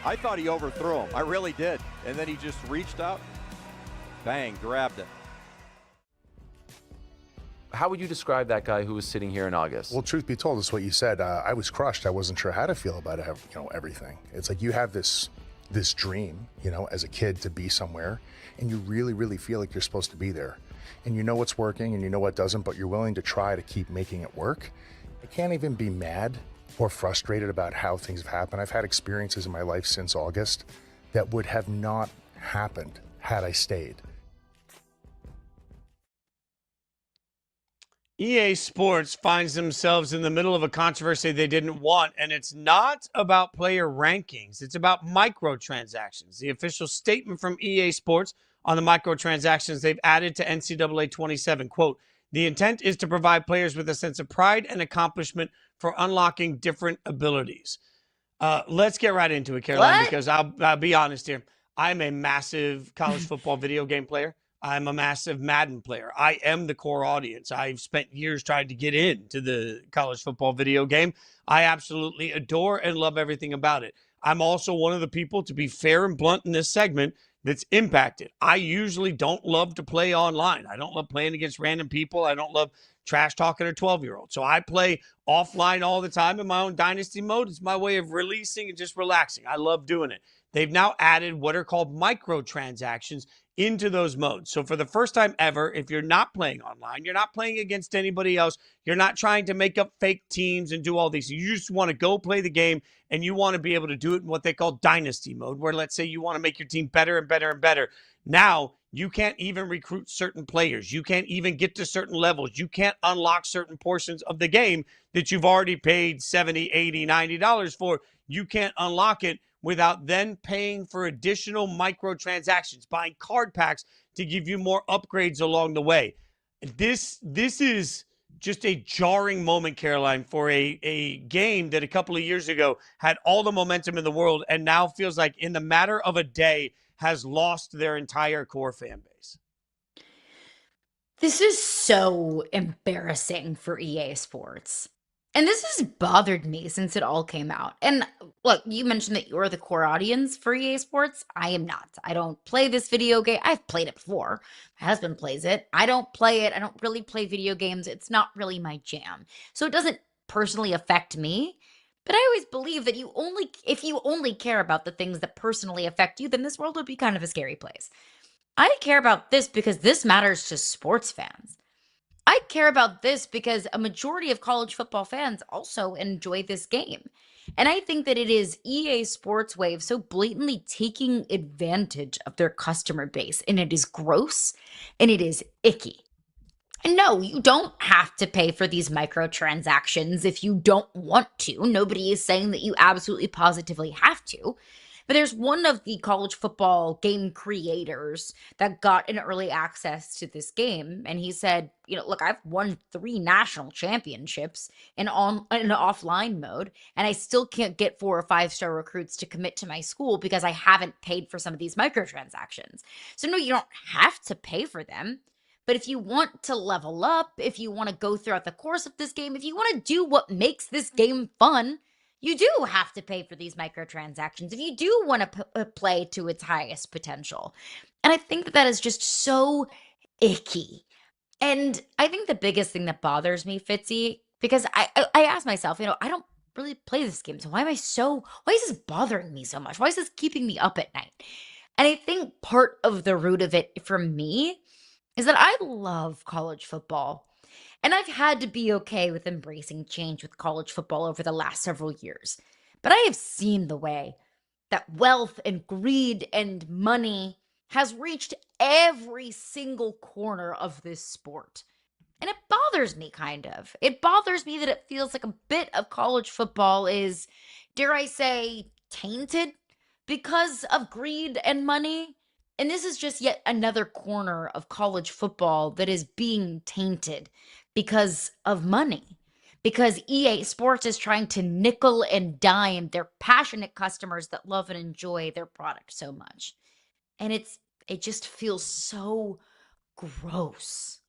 I thought he overthrew him. I really did. And then he just reached out, bang, grabbed it. How would you describe that guy who was sitting here in August? Well, truth be told, it's what you said. I was crushed. I wasn't sure how to feel about it, everything. It's like you have this dream, as a kid to be somewhere, and you really, really feel like you're supposed to be there. And you know what's working and you know what doesn't, but you're willing to try to keep making it work. I can't even be mad or frustrated about how things have happened. I've had experiences in my life since August that would have not happened had I stayed. EA Sports finds themselves in the middle of a controversy they didn't want, and it's not about player rankings. It's about microtransactions. The official statement from EA Sports on the microtransactions they've added to NCAA 27, quote, the intent is to provide players with a sense of pride and accomplishment for unlocking different abilities. Let's get right into it, Caroline, because I'll be honest here. I'm a massive college football video game player. I'm a massive Madden player. I am the core audience. I've spent years trying to get into the college football video game. I absolutely adore and love everything about it. I'm also one of the people, to be fair and blunt in this segment, that's impacted. I usually don't love to play online. I don't love playing against random people. I don't love trash talking her 12-year-old. So I play offline all the time in my own dynasty mode. It's my way of releasing and just relaxing. I love doing it. They've now added what are called microtransactions into those modes. So for the first time ever, if you're not playing online, you're not playing against anybody else, you're not trying to make up fake teams and do all these. You just want to go play the game, and you want to be able to do it in what they call dynasty mode, where let's say you want to make your team better and better and better. Now, you can't even recruit certain players. You can't even get to certain levels. You can't unlock certain portions of the game that you've already paid $70, $80, $90 for. You can't unlock it without then paying for additional microtransactions, buying card packs to give you more upgrades along the way. This is just a jarring moment, Caroline, for a game that a couple of years ago had all the momentum in the world and now feels like in the matter of a day has lost their entire core fan base. This is so embarrassing for EA Sports. And this has bothered me since it all came out. And look, you mentioned that you're the core audience for EA Sports. I am not. I don't play this video game. I've played it before. My husband plays it. I don't play it. I don't really play video games. It's not really my jam. So it doesn't personally affect me. But I always believe that if you only care about the things that personally affect you, then this world would be kind of a scary place. I care about this because this matters to sports fans. I care about this because a majority of college football fans also enjoy this game. And I think that it is EA Sports' way of so blatantly taking advantage of their customer base. And it is gross and it is icky. And no, you don't have to pay for these microtransactions if you don't want to. Nobody is saying that you absolutely positively have to. But there's one of the college football game creators that got an early access to this game. And he said, look, I've won 3 national championships in an offline mode, and I still can't get 4 or 5-star recruits to commit to my school because I haven't paid for some of these microtransactions. So no, you don't have to pay for them. But if you want to level up, if you want to go throughout the course of this game, if you want to do what makes this game fun, you do have to pay for these microtransactions if you do want to play to its highest potential. And I think that is just so icky. And I think the biggest thing that bothers me, Fitzy, because I ask myself, I don't really play this game, so why is this bothering me so much? Why is this keeping me up at night? And I think part of the root of it for me is that I love college football. And I've had to be okay with embracing change with college football over the last several years. But I have seen the way that wealth and greed and money has reached every single corner of this sport. And it bothers me, kind of. It bothers me that it feels like a bit of college football is, dare I say, tainted because of greed and money. And this is just yet another corner of college football that is being tainted because of money. Because EA Sports is trying to nickel and dime their passionate customers that love and enjoy their product so much. And it just feels so gross.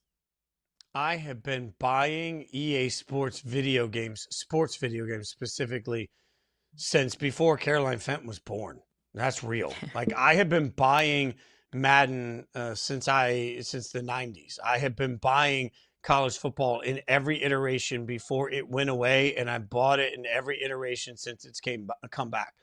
I have been buying EA Sports video games specifically, since before Caroline Fenton was born. That's real. Like, I have been buying Madden since the 90s. I have been buying college football in every iteration before it went away, and I bought it in every iteration since it's come back.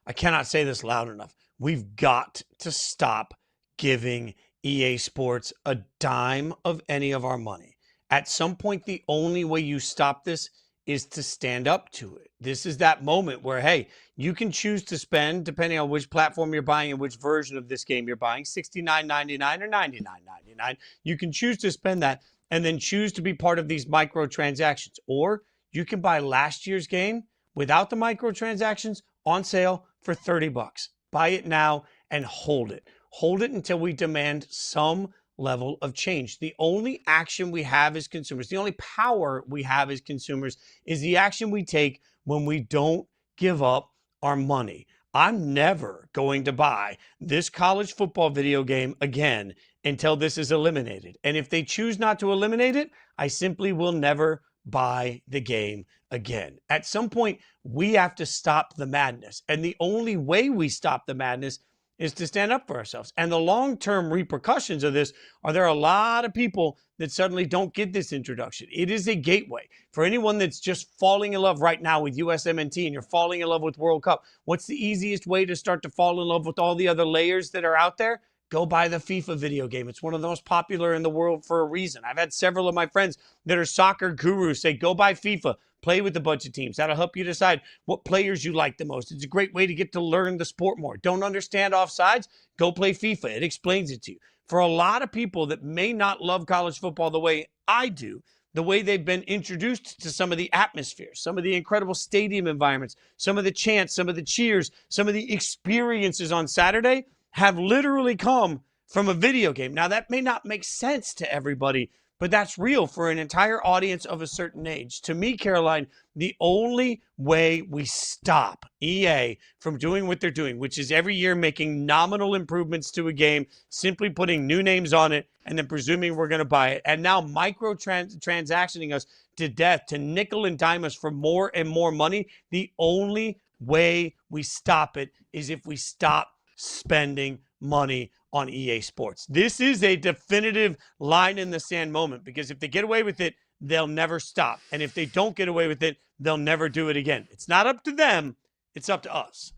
I cannot say this loud enough. We've got to stop giving EA Sports a dime of any of our money. At some point, the only way you stop this is to stand up to it. This is that moment where, hey, you can choose to spend, depending on which platform you're buying and which version of this game you're buying, $69.99 or $99.99. You can choose to spend that and then choose to be part of these microtransactions. Or you can buy last year's game without the microtransactions on sale for $30. Buy it now and hold it. Hold it until we demand some level of change. The only action we have as consumers, the only power we have as consumers is the action we take when we don't give up our money. I'm never going to buy this college football video game again until this is eliminated. And if they choose not to eliminate it, I simply will never buy the game again. At some point, we have to stop the madness. And the only way we stop the madness is to stand up for ourselves. And the long-term repercussions of this are there are a lot of people that suddenly don't get this introduction. It is a gateway. For anyone that's just falling in love right now with USMNT and you're falling in love with World Cup, what's the easiest way to start to fall in love with all the other layers that are out there? Go buy the FIFA video game. It's one of the most popular in the world for a reason. I've had several of my friends that are soccer gurus say, go buy FIFA. Play with a bunch of teams. That'll help you decide what players you like the most. It's a great way to get to learn the sport more. Don't understand offsides? Go play FIFA. It explains it to you. For a lot of people that may not love college football the way I do, the way they've been introduced to some of the atmospheres, some of the incredible stadium environments, some of the chants, some of the cheers, some of the experiences on Saturday have literally come from a video game. Now, that may not make sense to everybody, but that's real for an entire audience of a certain age. To me, Caroline, the only way we stop EA from doing what they're doing, which is every year making nominal improvements to a game, simply putting new names on it, and then presuming we're going to buy it, and now micro-transactioning us to death, to nickel and dime us for more and more money, the only way we stop it is if we stop spending money on EA Sports. This is a definitive line in the sand moment, because if they get away with it, they'll never stop. And if they don't get away with it, they'll never do it again. It's not up to them. It's up to us.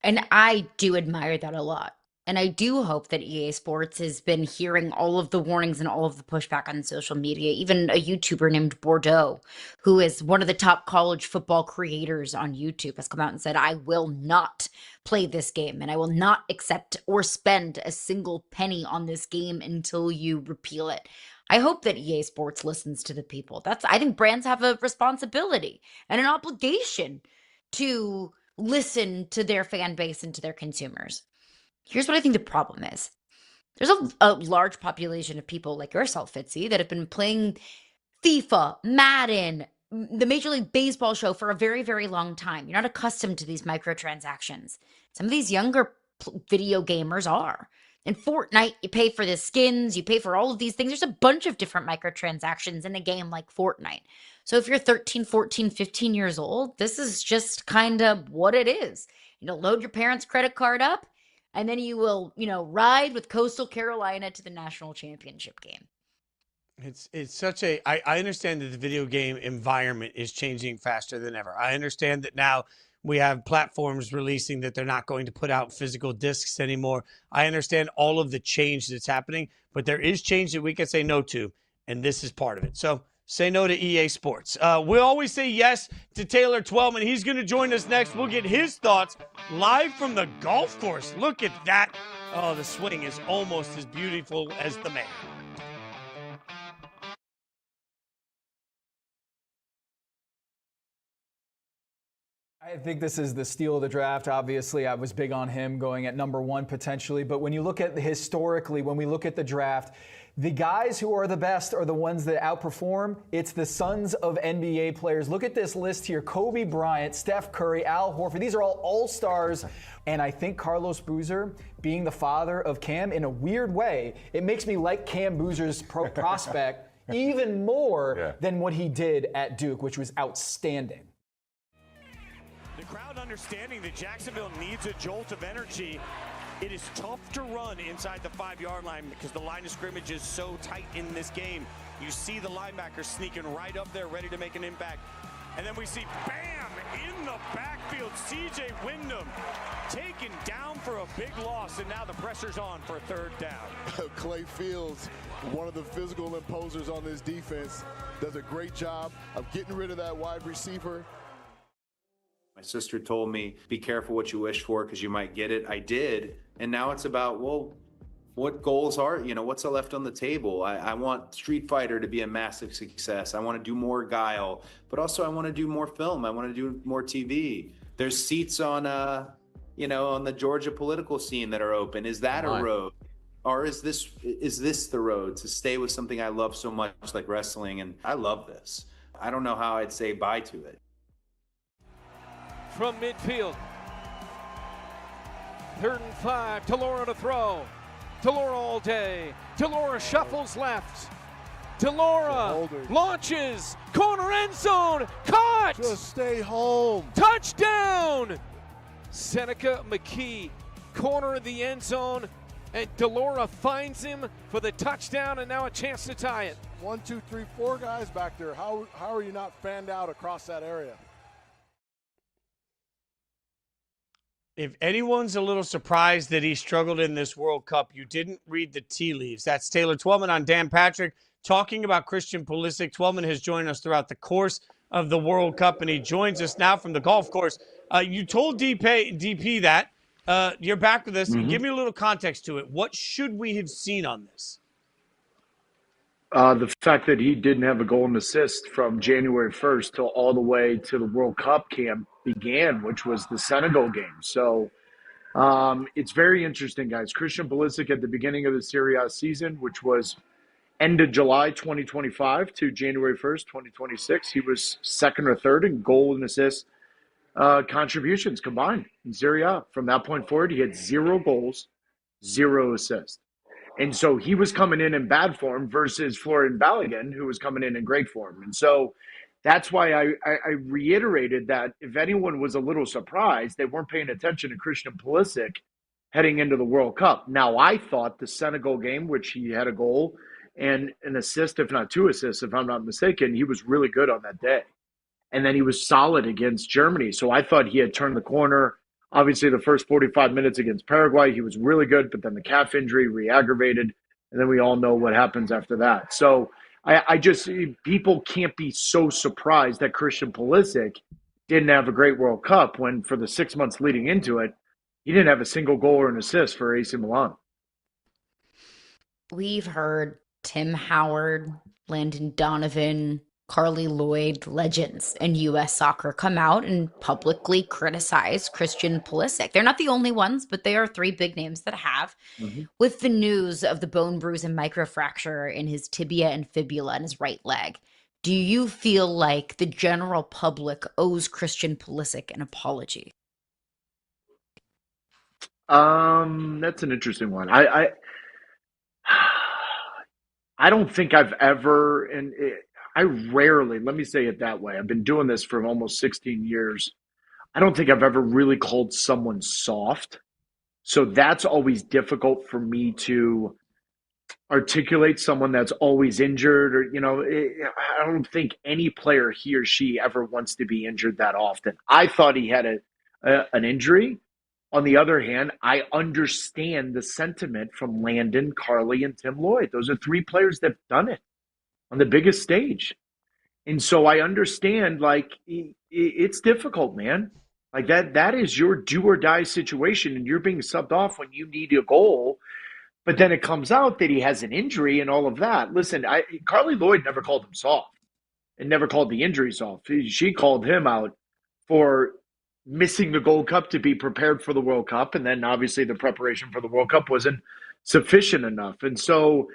And I do admire that a lot. And I do hope that EA Sports has been hearing all of the warnings and all of the pushback on social media. Even a YouTuber named Bordeaux, who is one of the top college football creators on YouTube, has come out and said, I will not play this game and I will not accept or spend a single penny on this game until you repeal it. I hope that EA Sports listens to the people. I think brands have a responsibility and an obligation to listen to their fan base and to their consumers. Here's what I think the problem is. There's a large population of people like yourself, Fitzy, that have been playing FIFA, Madden, the Major League Baseball show for a very, very long time. You're not accustomed to these microtransactions. Some of these younger video gamers are. In Fortnite, you pay for the skins, you pay for all of these things. There's a bunch of different microtransactions in a game like Fortnite. So if you're 13, 14, 15 years old, this is just kind of what it is. Load your parents' credit card up, and then you will, ride with Coastal Carolina to the national championship game. It's such a, I understand that the video game environment is changing faster than ever. I understand that now we have platforms releasing that they're not going to put out physical discs anymore. I understand all of the change that's happening, but there is change that we can say no to, and this is part of it. So say no to EA Sports. We'll always say yes to Taylor Twellman. He's going to join us next. We'll get his thoughts live from the golf course. Look at that. Oh, the swing is almost as beautiful as the man. I think this is the steal of the draft. Obviously, I was big on him going at number one potentially. But when you look at historically, when we look at the draft, the guys who are the best are the ones that outperform. It's the sons of NBA players. Look at this list here. Kobe Bryant, Steph Curry, Al Horford. These are all all-stars. And I think Carlos Boozer, being the father of Cam, in a weird way, it makes me like Cam Boozer's prospect even more than what he did at Duke, which was outstanding. The crowd understanding that Jacksonville needs a jolt of energy. It is tough to run inside the 5-yard line because the line of scrimmage is so tight in this game. You see the linebacker sneaking right up there, ready to make an impact. And then we see, bam, in the backfield, C.J. Wyndham taken down for a big loss, and now the pressure's on for a third down. Clay Fields, one of the physical imposers on this defense, does a great job of getting rid of that wide receiver. My sister told me, be careful what you wish for because you might get it. I did. And now it's about, well, what goals are, what's left on the table? I want Street Fighter to be a massive success. I want to do more Guile, but also I want to do more film. I want to do more TV. There's seats on, on the Georgia political scene that are open. Is that a road? Or is this the road to stay with something I love so much like wrestling? And I love this. I don't know how I'd say bye to it. From midfield, 3rd and 5, Talora to throw. Talora all day. Talora shuffles left. Talora launches. Corner end zone. Caught. Just stay home. Touchdown. Seneca McKee corner of the end zone, and Delora finds him for the touchdown, and now a chance to tie it. 1, 2, 3, 4 guys back there. How are you not fanned out across that area? If anyone's a little surprised that he struggled in this World Cup, you didn't read the tea leaves. That's Taylor Twellman on Dan Patrick talking about Christian Pulisic. Twellman has joined us throughout the course of the World Cup, and he joins us now from the golf course. You told DP that. You're back with us. Mm-hmm. Give me a little context to it. What should we have seen on this? The fact that he didn't have a goal and assist from January 1st till all the way to the World Cup camp began, which was the Senegal game. So it's very interesting, guys. Christian Pulisic at the beginning of the Serie A season, which was end of July 2025 to January 1st, 2026, he was second or third in goal and assist contributions combined in Serie A. From that point forward, he had 0 goals, 0 assists. And so he was coming in bad form versus Florian Balogun, who was coming in great form. And so that's why I reiterated that if anyone was a little surprised, they weren't paying attention to Christian Pulisic heading into the World Cup. Now, I thought the Senegal game, which he had a goal and an assist, if not 2 assists, if I'm not mistaken, he was really good on that day. And then he was solid against Germany. So I thought he had turned the corner. Obviously, the first 45 minutes against Paraguay, he was really good, but then the calf injury re-aggravated, and then we all know what happens after that. So I just, people can't be so surprised that Christian Pulisic didn't have a great World Cup when for the 6 months leading into it, he didn't have a single goal or an assist for AC Milan. We've heard Tim Howard, Landon Donovan, Carly Lloyd, legends in U.S. soccer, come out and publicly criticize Christian Pulisic. They're not the only ones, but they are 3 big names that have. Mm-hmm. With the news of the bone bruise and microfracture in his tibia and fibula in his right leg, do you feel like the general public owes Christian Pulisic an apology? That's an interesting one. I don't think I've ever, and I rarely, let me say it that way. I've been doing this for almost 16 years. I don't think I've ever really called someone soft. So that's always difficult for me to articulate someone that's always injured or, I don't think any player, he or she, ever wants to be injured that often. I thought he had an injury. On the other hand, I understand the sentiment from Landon, Carly, and Tim Lloyd. Those are 3 players that have done it on the biggest stage. And so I understand, it's difficult, man. Like that is your do or die situation, and you're being subbed off when you need a goal. But then it comes out that he has an injury and all of that. Listen, Carly Lloyd never called him soft and never called the injury soft. She called him out for missing the Gold Cup to be prepared for the World Cup. And then obviously the preparation for the World Cup wasn't sufficient enough. And so,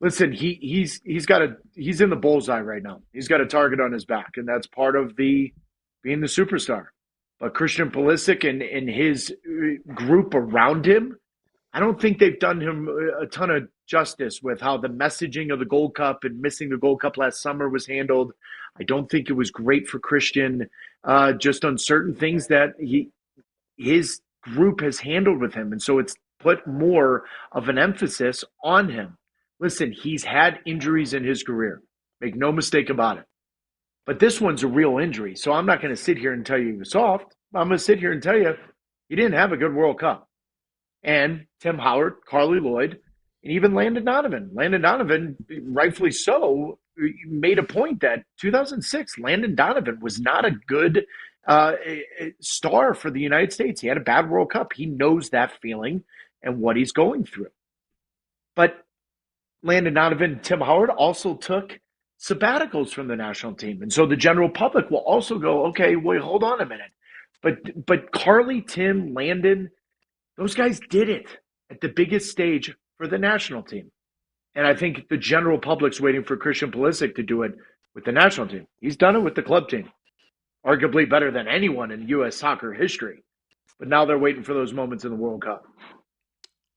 listen, he's in the bullseye right now. He's got a target on his back, and that's part of being the superstar. But Christian Pulisic and his group around him, I don't think they've done him a ton of justice with how the messaging of the Gold Cup and missing the Gold Cup last summer was handled. I don't think it was great for Christian, just on certain things that his group has handled with him. And so it's put more of an emphasis on him. Listen, he's had injuries in his career. Make no mistake about it. But this one's a real injury. So I'm not going to sit here and tell you he was soft. I'm going to sit here and tell you he didn't have a good World Cup. And Tim Howard, Carly Lloyd, and even Landon Donovan. Landon Donovan, rightfully so, made a point that 2006, Landon Donovan was not a good star for the United States. He had a bad World Cup. He knows that feeling and what he's going through. But Landon Donovan and Tim Howard also took sabbaticals from the national team. And so the general public will also go, okay, wait, hold on a minute. But Carly, Tim, Landon, those guys did it at the biggest stage for the national team. And I think the general public's waiting for Christian Pulisic to do it with the national team. He's done it with the club team, arguably better than anyone in U.S. soccer history. But now they're waiting for those moments in the World Cup.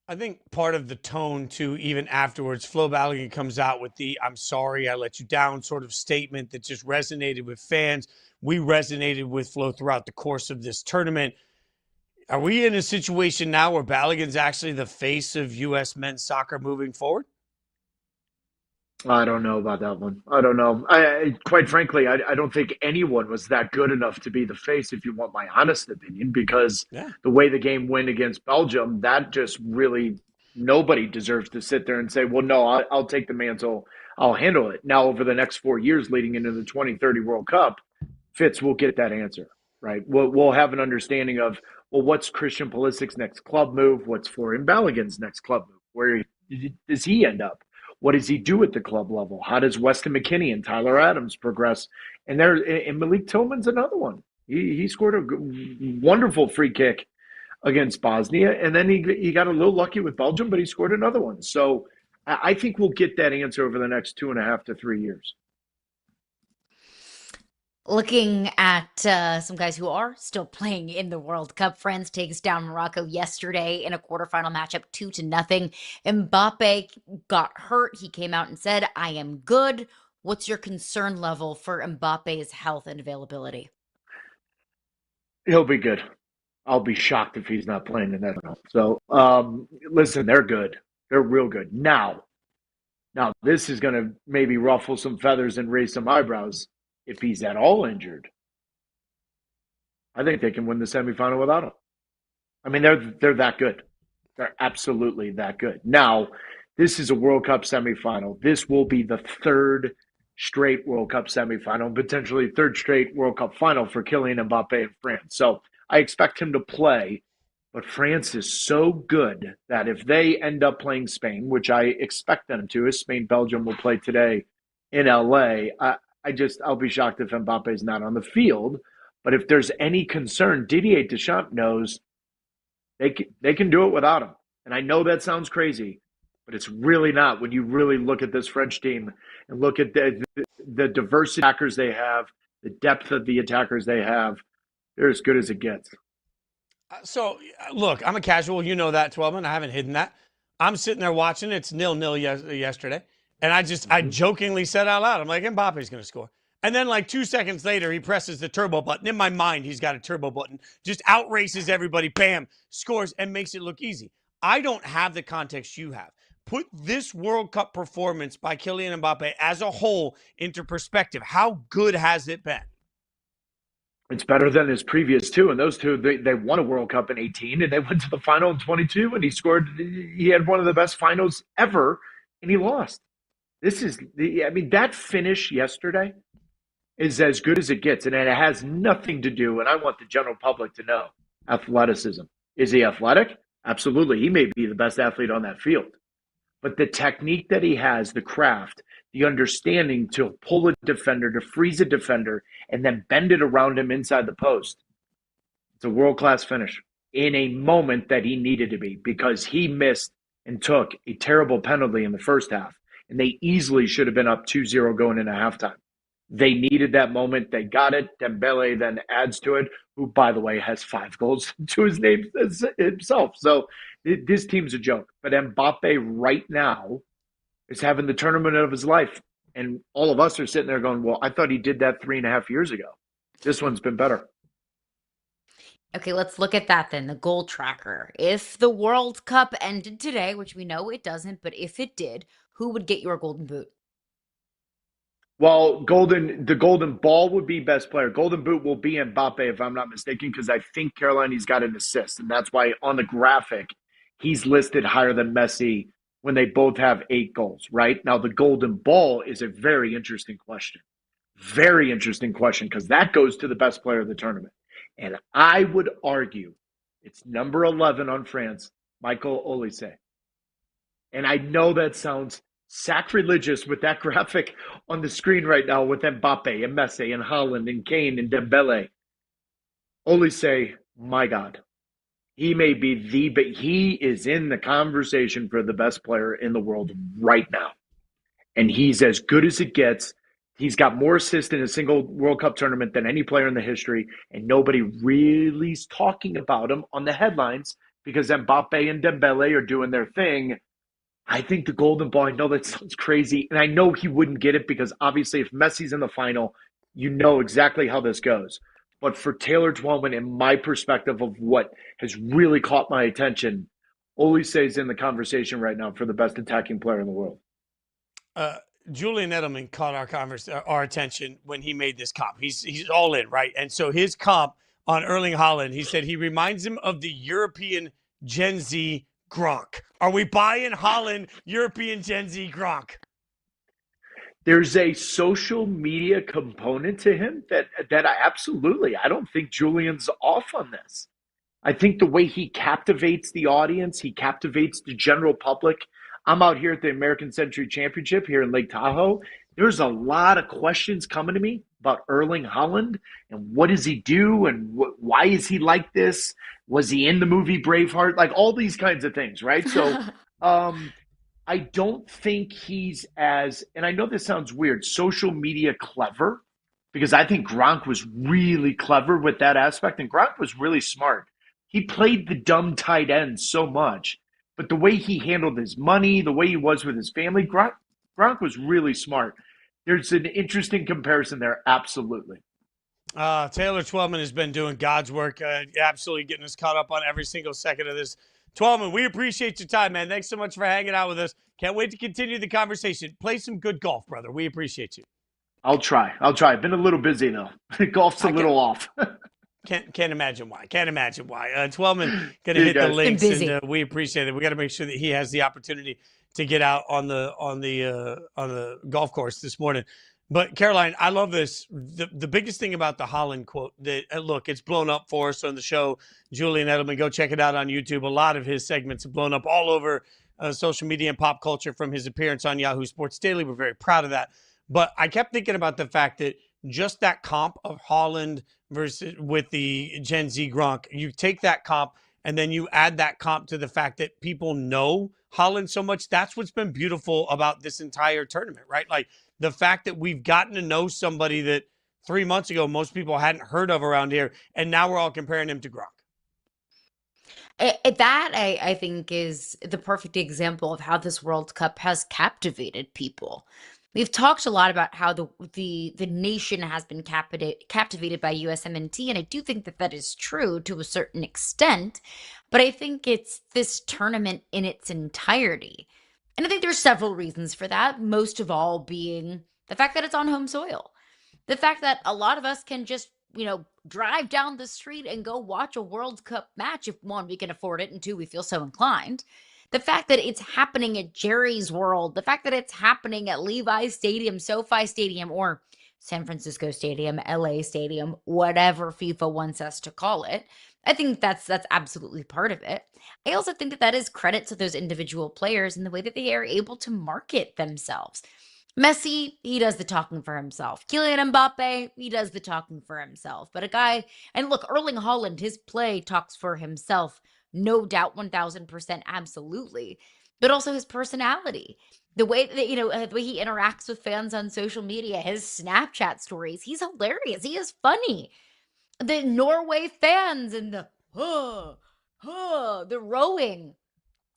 I think part of the tone, too, even afterwards, Flo Balogun comes out with the "I'm sorry, I let you down" sort of statement that just resonated with fans. We resonated with Flo throughout the course of this tournament. Are we in a situation now where Balogun's actually the face of U.S. men's soccer moving forward? I don't know about that one. I don't know. Quite frankly, I don't think anyone was that good enough to be the face, if you want my honest opinion, because the way the game went against Belgium, that just really nobody deserves to sit there and say, well, no, I'll take the mantle. I'll handle it. Now, over the next 4 years leading into the 2030 World Cup, Fitz will get that answer, right? We'll have an understanding of, well, what's Christian Pulisic's next club move? What's Florian Balogun's next club move? Where does he end up? What does he do at the club level? How does Weston McKennie and Tyler Adams progress? And Malik Tillman's another one. He scored a wonderful free kick against Bosnia, and then he got a little lucky with Belgium, but he scored another one. So I think we'll get that answer over the next 2.5 to 3 years. Looking at some guys who are still playing in the World Cup, France takes down Morocco yesterday in a quarterfinal matchup 2-0. Mbappe got hurt. He came out and said, "I am good." What's your concern level for Mbappe's health and availability? He'll be good. I'll be shocked if he's not playing in that. So, listen, they're good. They're real good. Now, this is going to maybe ruffle some feathers and raise some eyebrows. If he's at all injured, I think they can win the semifinal without him. I mean, they're that good. They're absolutely that good. Now, this is a World Cup semifinal. This will be the third straight World Cup semifinal, potentially third straight World Cup final for Kylian Mbappe and France. So I expect him to play, but France is so good that if they end up playing Spain, which I expect them to, as Spain-Belgium will play today in LA, I'll be shocked if Mbappe is not on the field. But if there's any concern, Didier Deschamps knows they can do it without him. And I know that sounds crazy, but it's really not when you really look at this French team and look at the diverse attackers they have, the depth of the attackers they have. They're as good as it gets. So, look, I'm a casual. You know that, Twellman. I haven't hidden that. I'm sitting there watching. It's 0-0 yesterday. And I jokingly said out loud, I'm like, Mbappe's going to score. And then like 2 seconds later, he presses the turbo button. In my mind, he's got a turbo button. Just outraces everybody, bam, scores, and makes it look easy. I don't have the context you have. Put this World Cup performance by Kylian Mbappe as a whole into perspective. How good has it been? It's better than his previous two. And those two, they won a World Cup in 18, and they went to the final in 22, and he had one of the best finals ever, and he lost. That finish yesterday is as good as it gets, and it has nothing to do, and I want the general public to know, athleticism. Is he athletic? Absolutely. He may be the best athlete on that field. But the technique that he has, the craft, the understanding to pull a defender, to freeze a defender, and then bend it around him inside the post, it's a world-class finish in a moment that he needed to be, because he missed and took a terrible penalty in the first half. And they easily should have been up 2-0 going into halftime. They needed that moment. They got it. Dembele then adds to it, who, by the way, has 5 goals to his name himself. So this team's a joke. But Mbappe right now is having the tournament of his life. And all of us are sitting there going, well, I thought he did that 3.5 years ago. This one's been better. Okay, let's look at that then, the goal tracker. If the World Cup ended today, which we know it doesn't, but if it did, who would get your golden boot? Well, the golden ball would be best player. Golden boot will be Mbappe, if I'm not mistaken, because I think Carolina's got an assist. And that's why on the graphic, he's listed higher than Messi when they both have 8 goals, right? Now, the golden ball is a very interesting question. Very interesting question, because that goes to the best player of the tournament. And I would argue it's number 11 on France, Michael Olise. And I know that sounds sacrilegious with that graphic on the screen right now with Mbappe and Messi and Haaland and Kane and Dembele. Olise, my God, he may be but he is in the conversation for the best player in the world right now. And he's as good as it gets. He's got more assists in a single World Cup tournament than any player in the history, and nobody really is talking about him on the headlines because Mbappe and Dembele are doing their thing. I think the golden ball, I know that sounds crazy, and I know he wouldn't get it because obviously if Messi's in the final, you know exactly how this goes. But for Taylor Twellman, in my perspective of what has really caught my attention, Olise is in the conversation right now for the best attacking player in the world. Julian Edelman caught our attention when he made this comp. He's all in, right? And so his comp on Erling Haaland, he said he reminds him of the European Gen Z Gronk. Are we buying Haaland European Gen Z Gronk? There's a social media component to him that I don't think Julian's off on this. I think the way he captivates the audience, he captivates the general public. I'm out here at the American Century Championship here in Lake Tahoe. There's a lot of questions coming to me about Erling Haaland and what does he do and why is he like this? Was he in the movie Braveheart? Like all these kinds of things, right? So I don't think he's as, and I know this sounds weird, social media clever, because I think Gronk was really clever with that aspect, and Gronk was really smart. He played the dumb tight end so much, but the way he handled his money, the way he was with his family, Gronk was really smart. There's an interesting comparison there, absolutely. Taylor Twellman has been doing God's work, absolutely getting us caught up on every single second of this. Twellman, we appreciate your time, man. Thanks so much for hanging out with us. Can't wait to continue the conversation. Play some good golf, brother. We appreciate you. I'll try. I've been a little busy, though. Golf's a little off. Can't imagine why. Twellman going to hit the links, and we appreciate it. We got to make sure that he has the opportunity to get out on the golf course this morning. But Caroline, I love this. The biggest thing about the Haaland quote that look, it's blown up for us on the show. Julian Edelman, go check it out on YouTube. A lot of his segments have blown up all over social media and pop culture from his appearance on Yahoo Sports Daily. We're very proud of that. But I kept thinking about the fact that just that comp of Haaland versus with the Gen Z Gronk, you take that comp and then you add that comp to the fact that people know Haaland so much. That's what's been beautiful about this entire tournament, right? Like the fact that we've gotten to know somebody that 3 months ago most people hadn't heard of around here, and now we're all comparing him to Gronk. That I think is the perfect example of how this World Cup has captivated people. We've talked a lot about how the nation has been captivated by USMNT, and I do think that is true to a certain extent, but I think it's this tournament in its entirety. And I think there's several reasons for that, most of all being the fact that it's on home soil. The fact that a lot of us can just, drive down the street and go watch a World Cup match if, one, we can afford it, and two, we feel so inclined. The fact that it's happening at Jerry's World, the fact that it's happening at Levi's Stadium, SoFi Stadium, or San Francisco Stadium, LA Stadium, whatever FIFA wants us to call it, I think that's absolutely part of it. I also think that is credit to those individual players and the way that they are able to market themselves. Messi, he does the talking for himself. Kylian Mbappe, he does the talking for himself. But and look, Erling Haaland, his play talks for himself. No doubt, 1,000%, absolutely. But also his personality. The way that, the way he interacts with fans on social media, his Snapchat stories, he's hilarious. He is funny. The Norway fans and the rowing.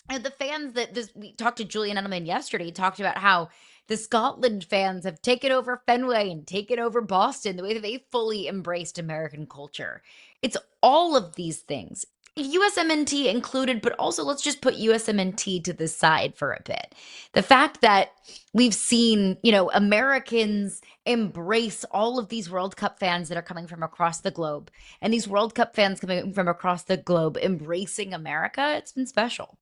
And the fans we talked to Julian Edelman yesterday. He talked about how the Scotland fans have taken over Fenway and taken over Boston, the way that they fully embraced American culture. It's all of these things. USMNT included, but also let's just put USMNT to the side for a bit. The fact that we've seen, Americans embrace all of these World Cup fans that are coming from across the globe, and these World Cup fans coming from across the globe embracing America, it's been special.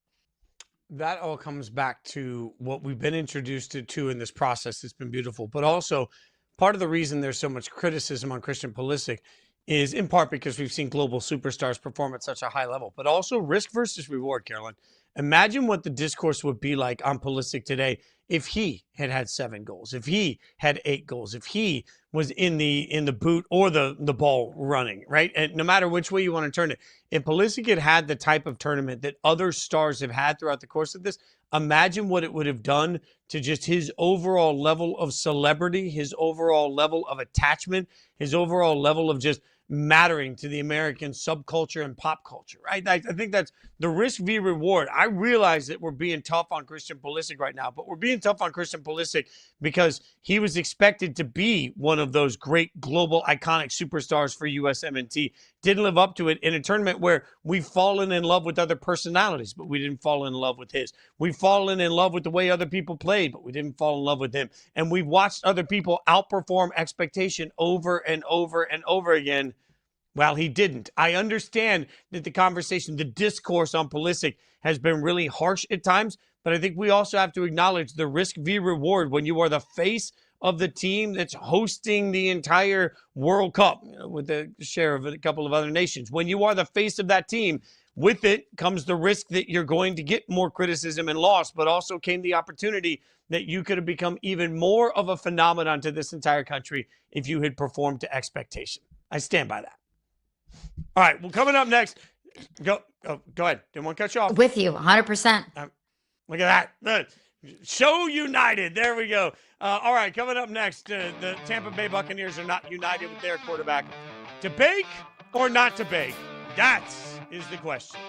That all comes back to what we've been introduced to in this process. It's been beautiful. But also, part of the reason there's so much criticism on Christian Pulisic is in part because we've seen global superstars perform at such a high level, but also risk versus reward, Caroline. Imagine what the discourse would be like on Pulisic today if he had 7 goals, if he had 8 goals, if he was in the boot or the ball running, right? And no matter which way you want to turn it, if Pulisic had the type of tournament that other stars have had throughout the course of this, imagine what it would have done to just his overall level of celebrity, his overall level of attachment, his overall level of just mattering to the American subculture and pop culture, right? I think that's the risk v reward. I realize that we're being tough on Christian Pulisic right now, but we're being tough on Christian Pulisic because he was expected to be one of those great global iconic superstars for USMNT. Didn't live up to it in a tournament where we've fallen in love with other personalities, but we didn't fall in love with his. We've fallen in love with the way other people played, but we didn't fall in love with him. And we've watched other people outperform expectation over and over and over again. Well, he didn't. I understand that the conversation, the discourse on Pulisic has been really harsh at times, but I think we also have to acknowledge the risk v reward when you are the face of the team that's hosting the entire World Cup, with the share of a couple of other nations. When you are the face of that team, with it comes the risk that you're going to get more criticism and loss, but also came the opportunity that you could have become even more of a phenomenon to this entire country if you had performed to expectation. I stand by that. All right, well, coming up next, go ahead. Didn't want to cut you off. With you, 100%. Look at that. Show united. There we go. All right, coming up next, the Tampa Bay Buccaneers are not united with their quarterback. To bake or not to bake? That is the question.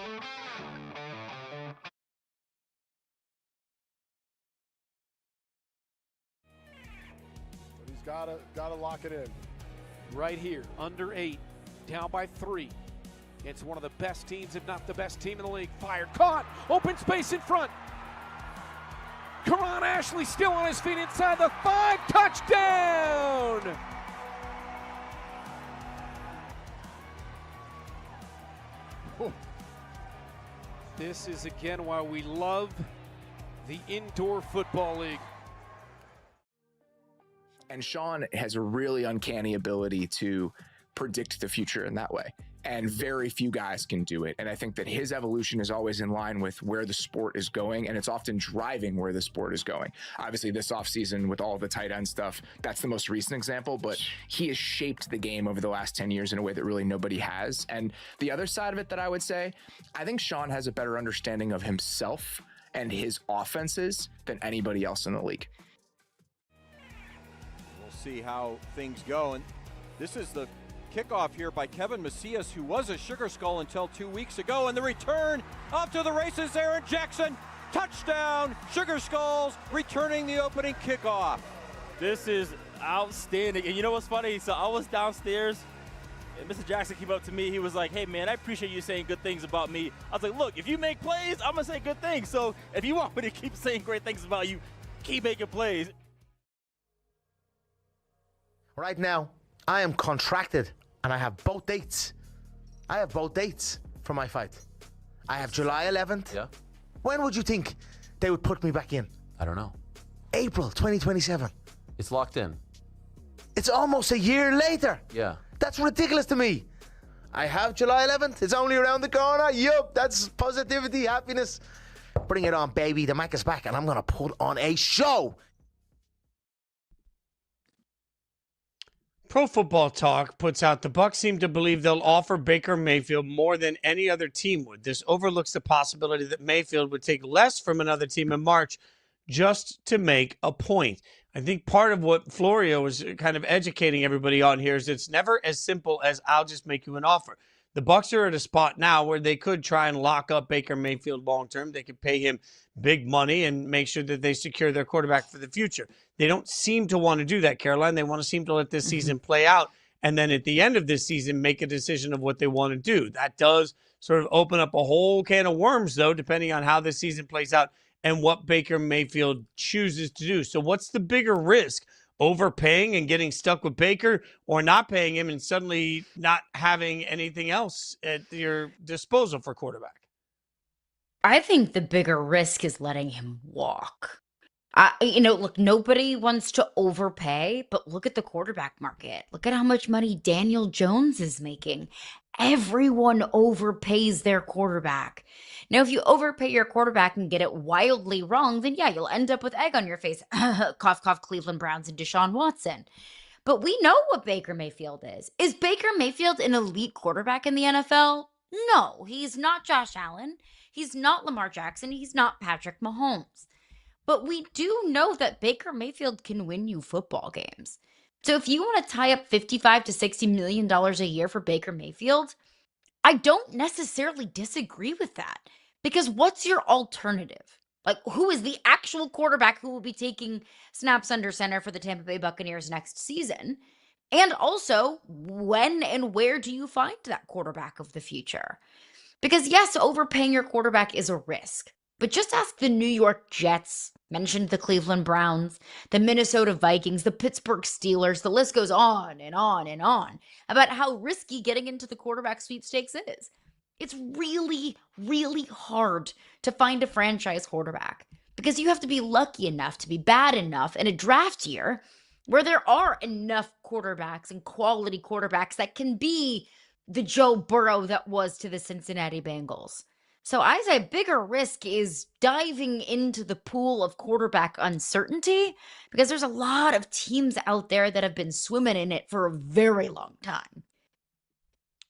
But he's gotta lock it in. Right here, under 8, down by 3. It's one of the best teams, if not the best team in the league. Fired, caught, open space in front. Karan Ashley still on his feet inside the 5, touchdown! This is again why we love the indoor football league. And Sean has a really uncanny ability to predict the future in that way. And very few guys can do it. And I think that his evolution is always in line with where the sport is going, and it's often driving where the sport is going. Obviously, this offseason with all the tight end stuff, that's the most recent example, but he has shaped the game over the last 10 years in a way that really nobody has. And the other side of it that I would say, I think Sean has a better understanding of himself and his offenses than anybody else in the league. We'll see how things go. And this is the kickoff here by Kevin Macias, who was a sugar skull until 2 weeks ago, and the return up to the races, Aaron Jackson, touchdown, Sugar Skulls returning the opening kickoff. This is outstanding. And you know what's funny? So I was downstairs, and Mr. Jackson came up to me. He was like, hey, man, I appreciate you saying good things about me. I was like, look, if you make plays, I'm going to say good things. So if you want me to keep saying great things about you, keep making plays. Right now, I am contracted, and I have both dates. I have both dates for my fight. I have July 11th. Yeah. When would you think they would put me back in? I don't know. April 2027. It's locked in. It's almost a year later. Yeah. That's ridiculous to me. I have July 11th. It's only around the corner. Yup, that's positivity, happiness. Bring it on, baby. The mic is back, and I'm going to put on a show. Pro Football Talk puts out the Bucs seem to believe they'll offer Baker Mayfield more than any other team would. This overlooks the possibility that Mayfield would take less from another team in March just to make a point. I think part of what Florio was kind of educating everybody on here is it's never as simple as I'll just make you an offer. The Bucs are at a spot now where they could try and lock up Baker Mayfield long term. They could pay him big money and make sure that they secure their quarterback for the future. They don't seem to want to do that, Caroline. They want to seem to let this season play out, and then at the end of this season make a decision of what they want to do. That does sort of open up a whole can of worms, though, depending on how this season plays out and what Baker Mayfield chooses to do. So what's the bigger risk? Overpaying and getting stuck with Baker, or not paying him and suddenly not having anything else at your disposal for quarterback? I think the bigger risk is letting him walk. Look, nobody wants to overpay, but look at the quarterback market. Look at how much money Daniel Jones is making. Everyone overpays their quarterback. Now, if you overpay your quarterback and get it wildly wrong, then yeah, you'll end up with egg on your face. Cough, cough, Cleveland Browns and Deshaun Watson. But we know what Baker Mayfield is. Is Baker Mayfield an elite quarterback in the NFL? No, he's not Josh Allen. He's not Lamar Jackson. He's not Patrick Mahomes. But we do know that Baker Mayfield can win you football games. So if you want to tie up $55 to $60 million a year for Baker Mayfield, I don't necessarily disagree with that, because what's your alternative? Like, who is the actual quarterback who will be taking snaps under center for the Tampa Bay Buccaneers next season? And also, when and where do you find that quarterback of the future? Because yes, overpaying your quarterback is a risk, but just ask the New York Jets, mentioned the Cleveland Browns, the Minnesota Vikings, the Pittsburgh Steelers, the list goes on and on and on about how risky getting into the quarterback sweepstakes is. It's really, really hard to find a franchise quarterback because you have to be lucky enough to be bad enough in a draft year where there are enough quarterbacks and quality quarterbacks that can be the Joe Burrow that was to the Cincinnati Bengals. So I say bigger risk is diving into the pool of quarterback uncertainty, because there's a lot of teams out there that have been swimming in it for a very long time.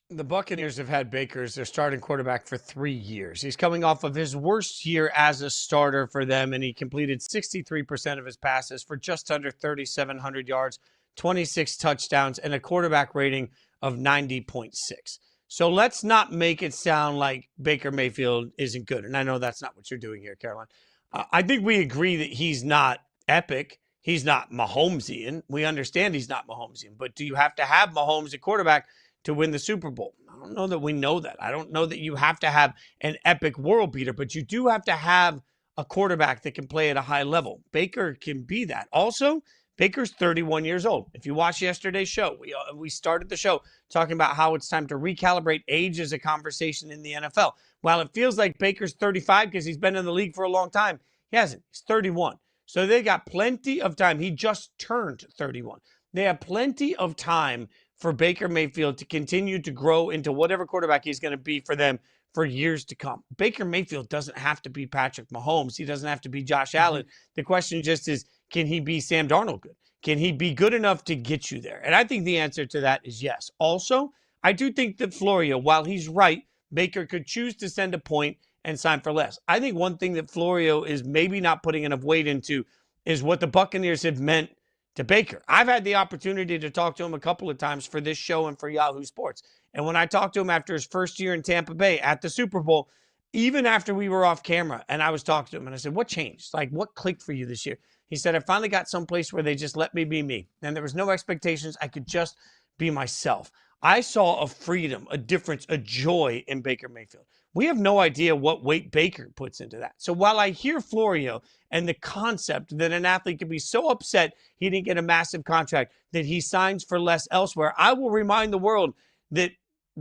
The Buccaneers have had Baker as their starting quarterback for 3 years. He's coming off of his worst year as a starter for them, and he completed 63% of his passes for just under 3,700 yards, 26 touchdowns, and a quarterback rating of 90.6. So let's not make it sound like Baker Mayfield isn't good. And I know that's not what you're doing here, Caroline. I think we agree that he's not epic. He's not Mahomesian. We understand he's not Mahomesian. But do you have to have Mahomes at quarterback to win the Super Bowl? I don't know that we know that. I don't know that you have to have an epic world beater, but you do have to have a quarterback that can play at a high level. Baker can be that. Also, Baker's 31 years old. If you watch yesterday's show, we started the show talking about how it's time to recalibrate age as a conversation in the NFL. While it feels like Baker's 35 because he's been in the league for a long time, he hasn't. He's 31. So they got plenty of time. He just turned 31. They have plenty of time for Baker Mayfield to continue to grow into whatever quarterback he's going to be for them for years to come. Baker Mayfield doesn't have to be Patrick Mahomes. He doesn't have to be Josh Allen. The question just is, can he be Sam Darnold good? Can he be good enough to get you there? And I think the answer to that is yes. Also, I do think that Florio, while he's right, Baker could choose to send a point and sign for less. I think one thing that Florio is maybe not putting enough weight into is what the Buccaneers have meant to Baker. I've had the opportunity to talk to him a couple of times for this show and for Yahoo Sports. And when I talked to him after his first year in Tampa Bay at the Super Bowl, even after we were off camera and I was talking to him and I said, what changed? Like, what clicked for you this year? He said, I finally got someplace where they just let me be me. And there was no expectations. I could just be myself. I saw a freedom, a difference, a joy in Baker Mayfield. We have no idea what weight Baker puts into that. So while I hear Florio and the concept that an athlete can be so upset he didn't get a massive contract, that he signs for less elsewhere, I will remind the world that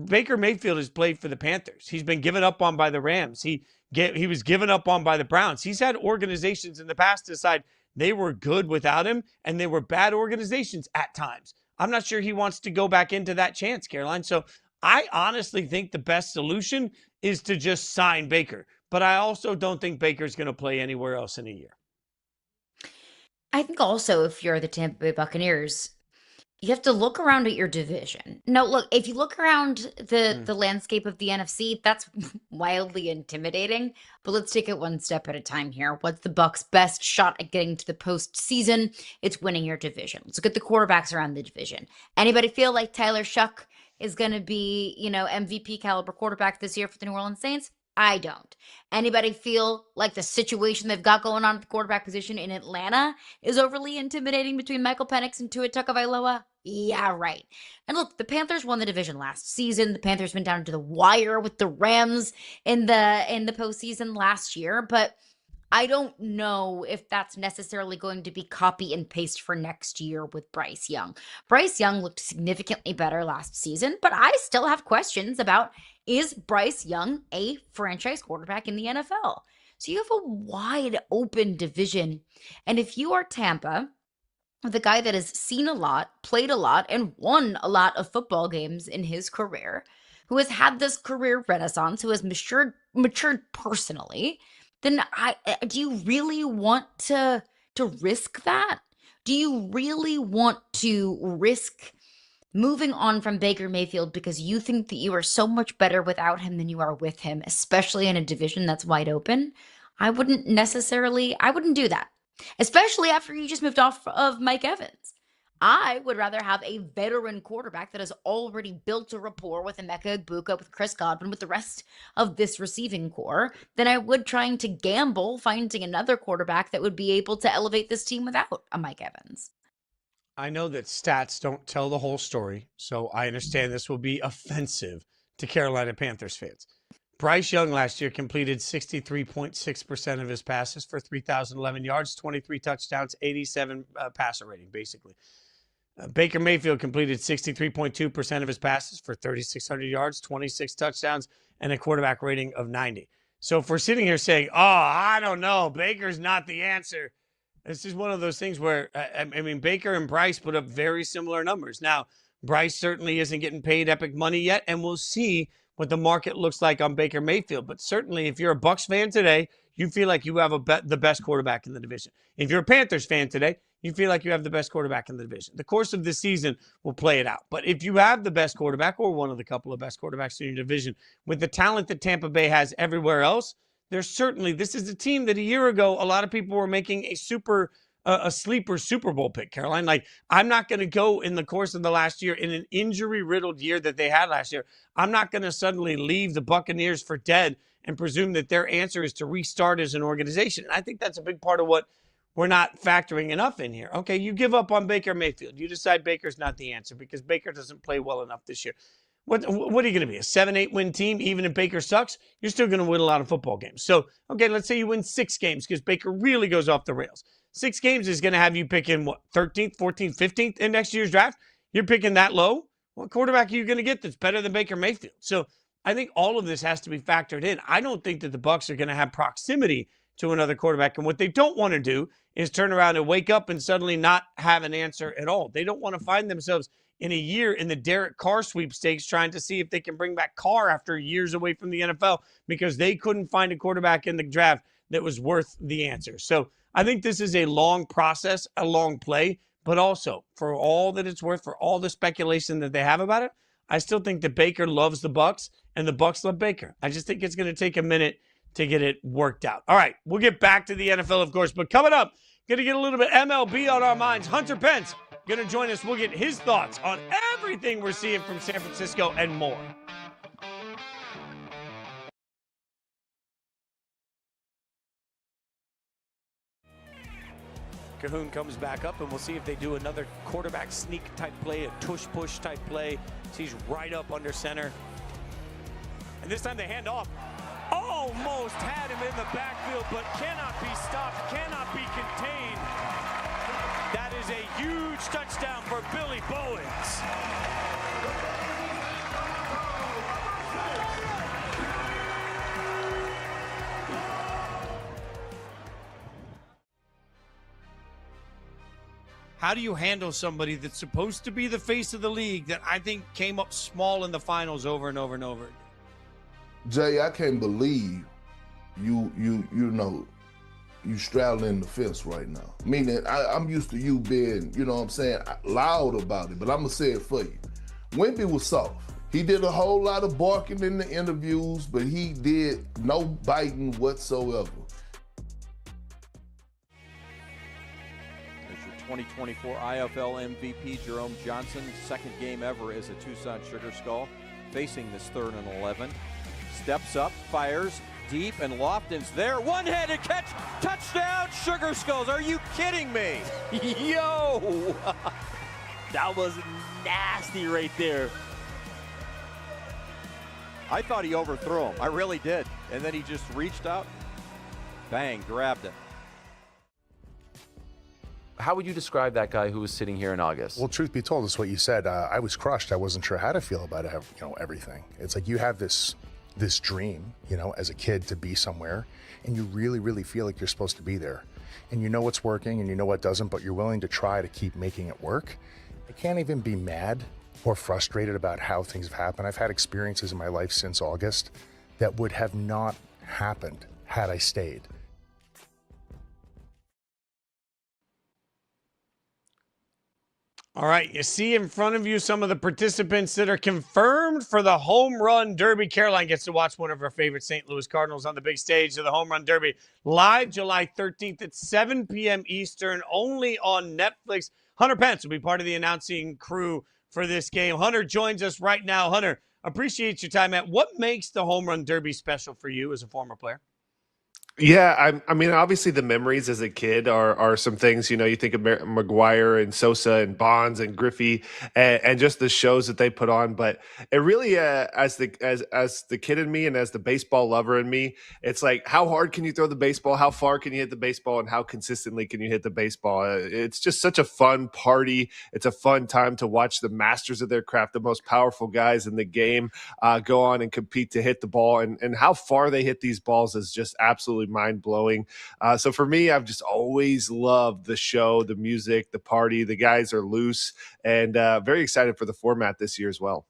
Baker Mayfield has played for the Panthers. He's been given up on by the Rams. He was given up on by the Browns. He's had organizations in the past decide they were good without him, and they were bad organizations at times. I'm not sure he wants to go back into that chance, Caroline. So I honestly think the best solution is to just sign Baker. But I also don't think Baker's going to play anywhere else in a year. I think also, if you're the Tampa Bay Buccaneers, you have to look around at your division. No, look, if you look around the landscape of the NFC, that's wildly intimidating. But let's take it one step at a time here. What's the Bucs' best shot at getting to the postseason? It's winning your division. Let's look at the quarterbacks around the division. Anybody feel like Tyler Shuck is going to be, MVP caliber quarterback this year for the New Orleans Saints? I don't. Anybody feel like the situation they've got going on at the quarterback position in Atlanta is overly intimidating between Michael Penix and Tua Tagovailoa? Yeah, right. And look, the Panthers won the division last season. The Panthers went down to the wire with the Rams in the postseason last year, but I don't know if that's necessarily going to be copy and paste for next year with Bryce Young. Bryce Young looked significantly better last season, but I still have questions about, is Bryce Young a franchise quarterback in the NFL? So you have a wide open division. And if you are Tampa, the guy that has seen a lot, played a lot, and won a lot of football games in his career, who has had this career renaissance, who has matured personally, then do you really want to risk that? Do you really want to risk moving on from Baker Mayfield because you think that you are so much better without him than you are with him, especially in a division that's wide open? I wouldn't do that, especially after you just moved off of Mike Evans. I would rather have a veteran quarterback that has already built a rapport with Emeka Egbuka, with Chris Godwin, with the rest of this receiving core, than I would trying to gamble finding another quarterback that would be able to elevate this team without a Mike Evans. I know that stats don't tell the whole story, so I understand this will be offensive to Carolina Panthers fans. Bryce Young last year completed 63.6% of his passes for 3,011 yards, 23 touchdowns, 87 passer rating, basically. Baker Mayfield completed 63.2% of his passes for 3,600 yards, 26 touchdowns, and a quarterback rating of 90. So if we're sitting here saying, oh, I don't know, Baker's not the answer, this is one of those things where, I mean, Baker and Bryce put up very similar numbers. Now, Bryce certainly isn't getting paid epic money yet, and we'll see what the market looks like on Baker Mayfield. But certainly, if you're a Bucs fan today, you feel like you have the best quarterback in the division. If you're a Panthers fan today, you feel like you have the best quarterback in the division. The course of the season will play it out. But if you have the best quarterback or one of the couple of best quarterbacks in your division with the talent that Tampa Bay has everywhere else, there's certainly, this is a team that a year ago, a lot of people were making a sleeper Super Bowl pick, Caroline. Like, I'm not going to go in the course of the last year, in an injury-riddled year that they had last year, I'm not going to suddenly leave the Buccaneers for dead and presume that their answer is to restart as an organization. And I think that's a big part of what we're not factoring enough in here. Okay, you give up on Baker Mayfield. You decide Baker's not the answer because Baker doesn't play well enough this year. What are you going to be, a 7-8 win team even if Baker sucks? You're still going to win a lot of football games. So, okay, let's say you win 6 games because Baker really goes off the rails. 6 games is going to have you picking, what, 13th, 14th, 15th in next year's draft? You're picking that low? What quarterback are you going to get that's better than Baker Mayfield? So I think all of this has to be factored in. I don't think that the Bucs are going to have proximity to another quarterback. And what they don't want to do is turn around and wake up and suddenly not have an answer at all. They don't want to find themselves in a year in the Derek Carr sweepstakes trying to see if they can bring back Carr after years away from the NFL because they couldn't find a quarterback in the draft that was worth the answer. So I think this is a long process, a long play, but also for all that it's worth, for all the speculation that they have about it, I still think that Baker loves the Bucs and the Bucs love Baker. I just think it's going to take a minute to get it worked out. All right, we'll get back to the NFL, of course, but coming up, going to get a little bit MLB on our minds. Hunter Pence going to join us. We'll get his thoughts on everything we're seeing from San Francisco and more. Cahoon comes back up, and we'll see if they do another quarterback sneak type play, a tush-push type play. He's right up under center. And this time they hand off. Almost had him in the backfield, but cannot be stopped, cannot be contained. That is a huge touchdown for Billy Bowens. How do you handle somebody that's supposed to be the face of the league that I think came up small in the finals over and over and over again? Jay, I can't believe you straddling the fence right now. Meaning, I'm used to you being, you know what I'm saying, loud about it, but I'm going to say it for you. Wemby was soft. He did a whole lot of barking in the interviews, but he did no biting whatsoever. 2024 IFL MVP Jerome Johnson, second game ever as a Tucson Sugar Skull, facing this 3rd and 11. Steps up, fires deep, and Lofton's there. One-handed catch, touchdown, Sugar Skulls. Are you kidding me? Yo! That was nasty right there. I thought he overthrew him. I really did. And then he just reached out, bang, grabbed it. How would you describe that guy who was sitting here in August? Well, truth be told, it's what you said. I was crushed. I wasn't sure how to feel about it, everything. It's like you have this dream, as a kid to be somewhere, and you really, really feel like you're supposed to be there. And you know what's working and you know what doesn't, but you're willing to try to keep making it work. I can't even be mad or frustrated about how things have happened. I've had experiences in my life since August that would have not happened had I stayed. All right, you see in front of you some of the participants that are confirmed for the Home Run Derby. Caroline gets to watch one of her favorite St. Louis Cardinals on the big stage of the Home Run Derby live July 13th at 7 p.m. Eastern, only on Netflix. Hunter Pence will be part of the announcing crew for this game. Hunter joins us right now. Hunter, appreciate your time, man. What makes the Home Run Derby special for you as a former player? Yeah, I mean, obviously the memories as a kid are some things, you think of McGuire and Sosa and Bonds and Griffey and just the shows that they put on. But it really, as the kid in me and as the baseball lover in me, it's like, how hard can you throw the baseball? How far can you hit the baseball? And how consistently can you hit the baseball? It's just such a fun party. It's a fun time to watch the masters of their craft, the most powerful guys in the game, go on and compete to hit the ball. And how far they hit these balls is just absolutely mind-blowing. So for me, I've just always loved the show, the music, the party. The guys are loose, and very excited for the format this year as well.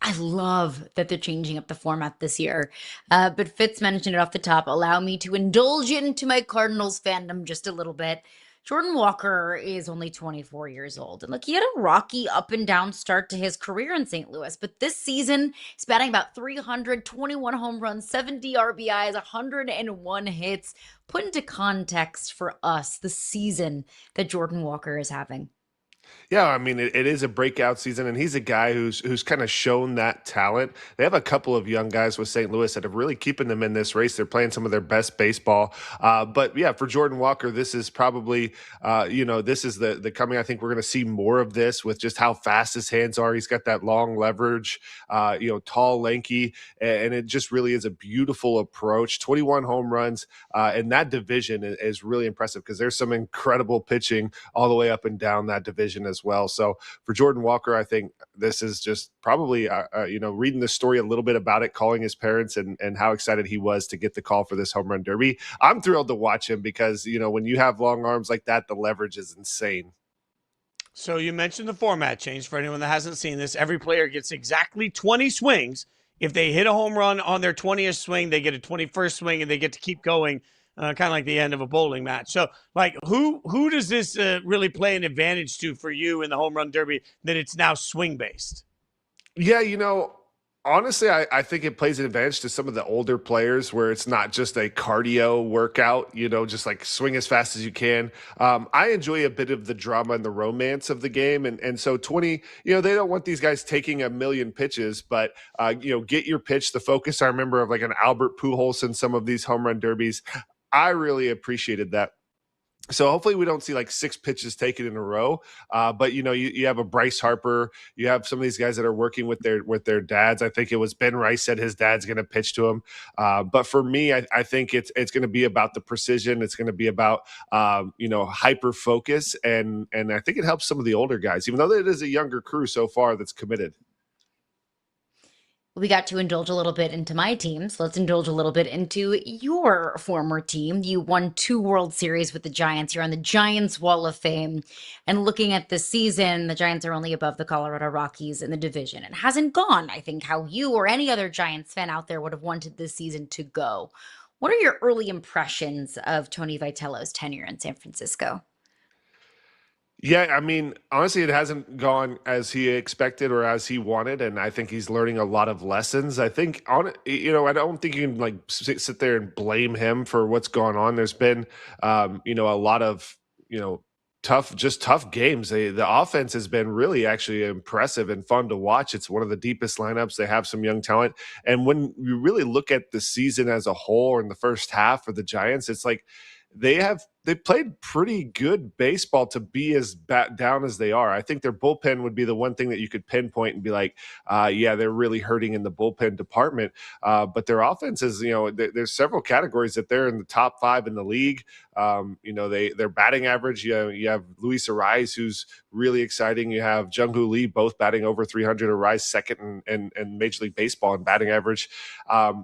I love that they're changing up the format this year. But Fitz mentioned it off the top. Allow me to indulge into my Cardinals fandom just a little bit. Jordan Walker is only 24 years old. And look, he had a rocky up and down start to his career in St. Louis. But this season, he's batting about 321 home runs, 70 RBIs, 101 hits. Put into context for us the season that Jordan Walker is having. Yeah, I mean, it is a breakout season, and he's a guy who's kind of shown that talent. They have a couple of young guys with St. Louis that are really keeping them in this race. They're playing some of their best baseball. But yeah, for Jordan Walker, this is probably, this is the coming. I think we're going to see more of this with just how fast his hands are. He's got that long leverage, tall, lanky, and it just really is a beautiful approach. 21 home runs, and that division is really impressive because there's some incredible pitching all the way up and down that division as well. So for Jordan Walker, I think this is just probably, reading the story a little bit about it, calling his parents and how excited he was to get the call for this home run derby. I'm thrilled to watch him because, when you have long arms like that, the leverage is insane. So you mentioned the format change. For anyone that hasn't seen this, every player gets exactly 20 swings. If they hit a home run on their 20th swing, they get a 21st swing and they get to keep going. Kind of like the end of a bowling match. So, who does this really play an advantage to for you in the home run derby that it's now swing based? Yeah, honestly, I think it plays an advantage to some of the older players where it's not just a cardio workout, just like swing as fast as you can. I enjoy a bit of the drama and the romance of the game. And so 20, they don't want these guys taking a million pitches, but, get your pitch, the focus. I remember of like an Albert Pujols in some of these home run derbies. I really appreciated that. So hopefully we don't see like 6 pitches taken in a row. But you have a Bryce Harper, you have some of these guys that are working with their dads. I think it was Ben Rice said his dad's going to pitch to him. But for me, I think it's going to be about the precision. It's going to be about hyper focus, and I think it helps some of the older guys, even though it is a younger crew so far that's committed. We got to indulge a little bit into my team, so let's indulge a little bit into your former team. You won 2 World Series with the Giants. You're on the Giants Wall of Fame. And looking at this season, the Giants are only above the Colorado Rockies in the division. It hasn't gone, I think, how you or any other Giants fan out there would have wanted this season to go. What are your early impressions of Tony Vitello's tenure in San Francisco? Yeah, I mean, honestly, it hasn't gone as he expected or as he wanted, and I think he's learning a lot of lessons. I think I don't think you can like sit there and blame him for what's going on. There's been, a lot of, tough games. The offense has been really actually impressive and fun to watch. It's one of the deepest lineups. They have some young talent, and when you really look at the season as a whole or in the first half for the Giants, it's like they played pretty good baseball to be as down as they are. I think their bullpen would be the one thing that you could pinpoint and be like, they're really hurting in the bullpen department. But their offense is, there's several categories that they're in the top 5 in the league. Their batting average, you have Luis Ariz, who's really exciting. You have Jung-Hoo Lee, both batting over 300, Ariz second in Major League Baseball in batting average.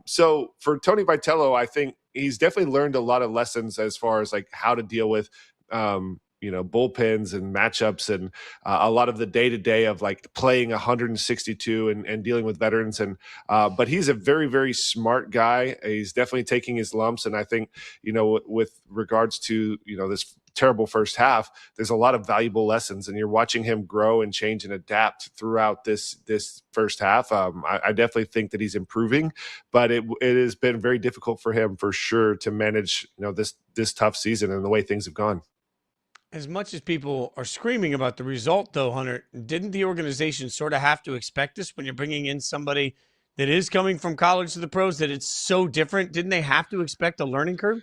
So for Tony Vitello, I think he's definitely learned a lot of lessons as far as like how to deal with, bullpens and matchups and a lot of the day-to-day of like playing 162 and dealing with veterans. But he's a very, very smart guy. He's definitely taking his lumps. And I think, with regards to, this terrible first half, there's a lot of valuable lessons, and you're watching him grow and change and adapt throughout this first half. I definitely think that he's improving, but it has been very difficult for him for sure to manage, this tough season and the way things have gone. As much as people are screaming about the result, though, Hunter, didn't the organization sort of have to expect this when you're bringing in somebody that is coming from college to the pros, that it's so different? Didn't they have to expect a learning curve?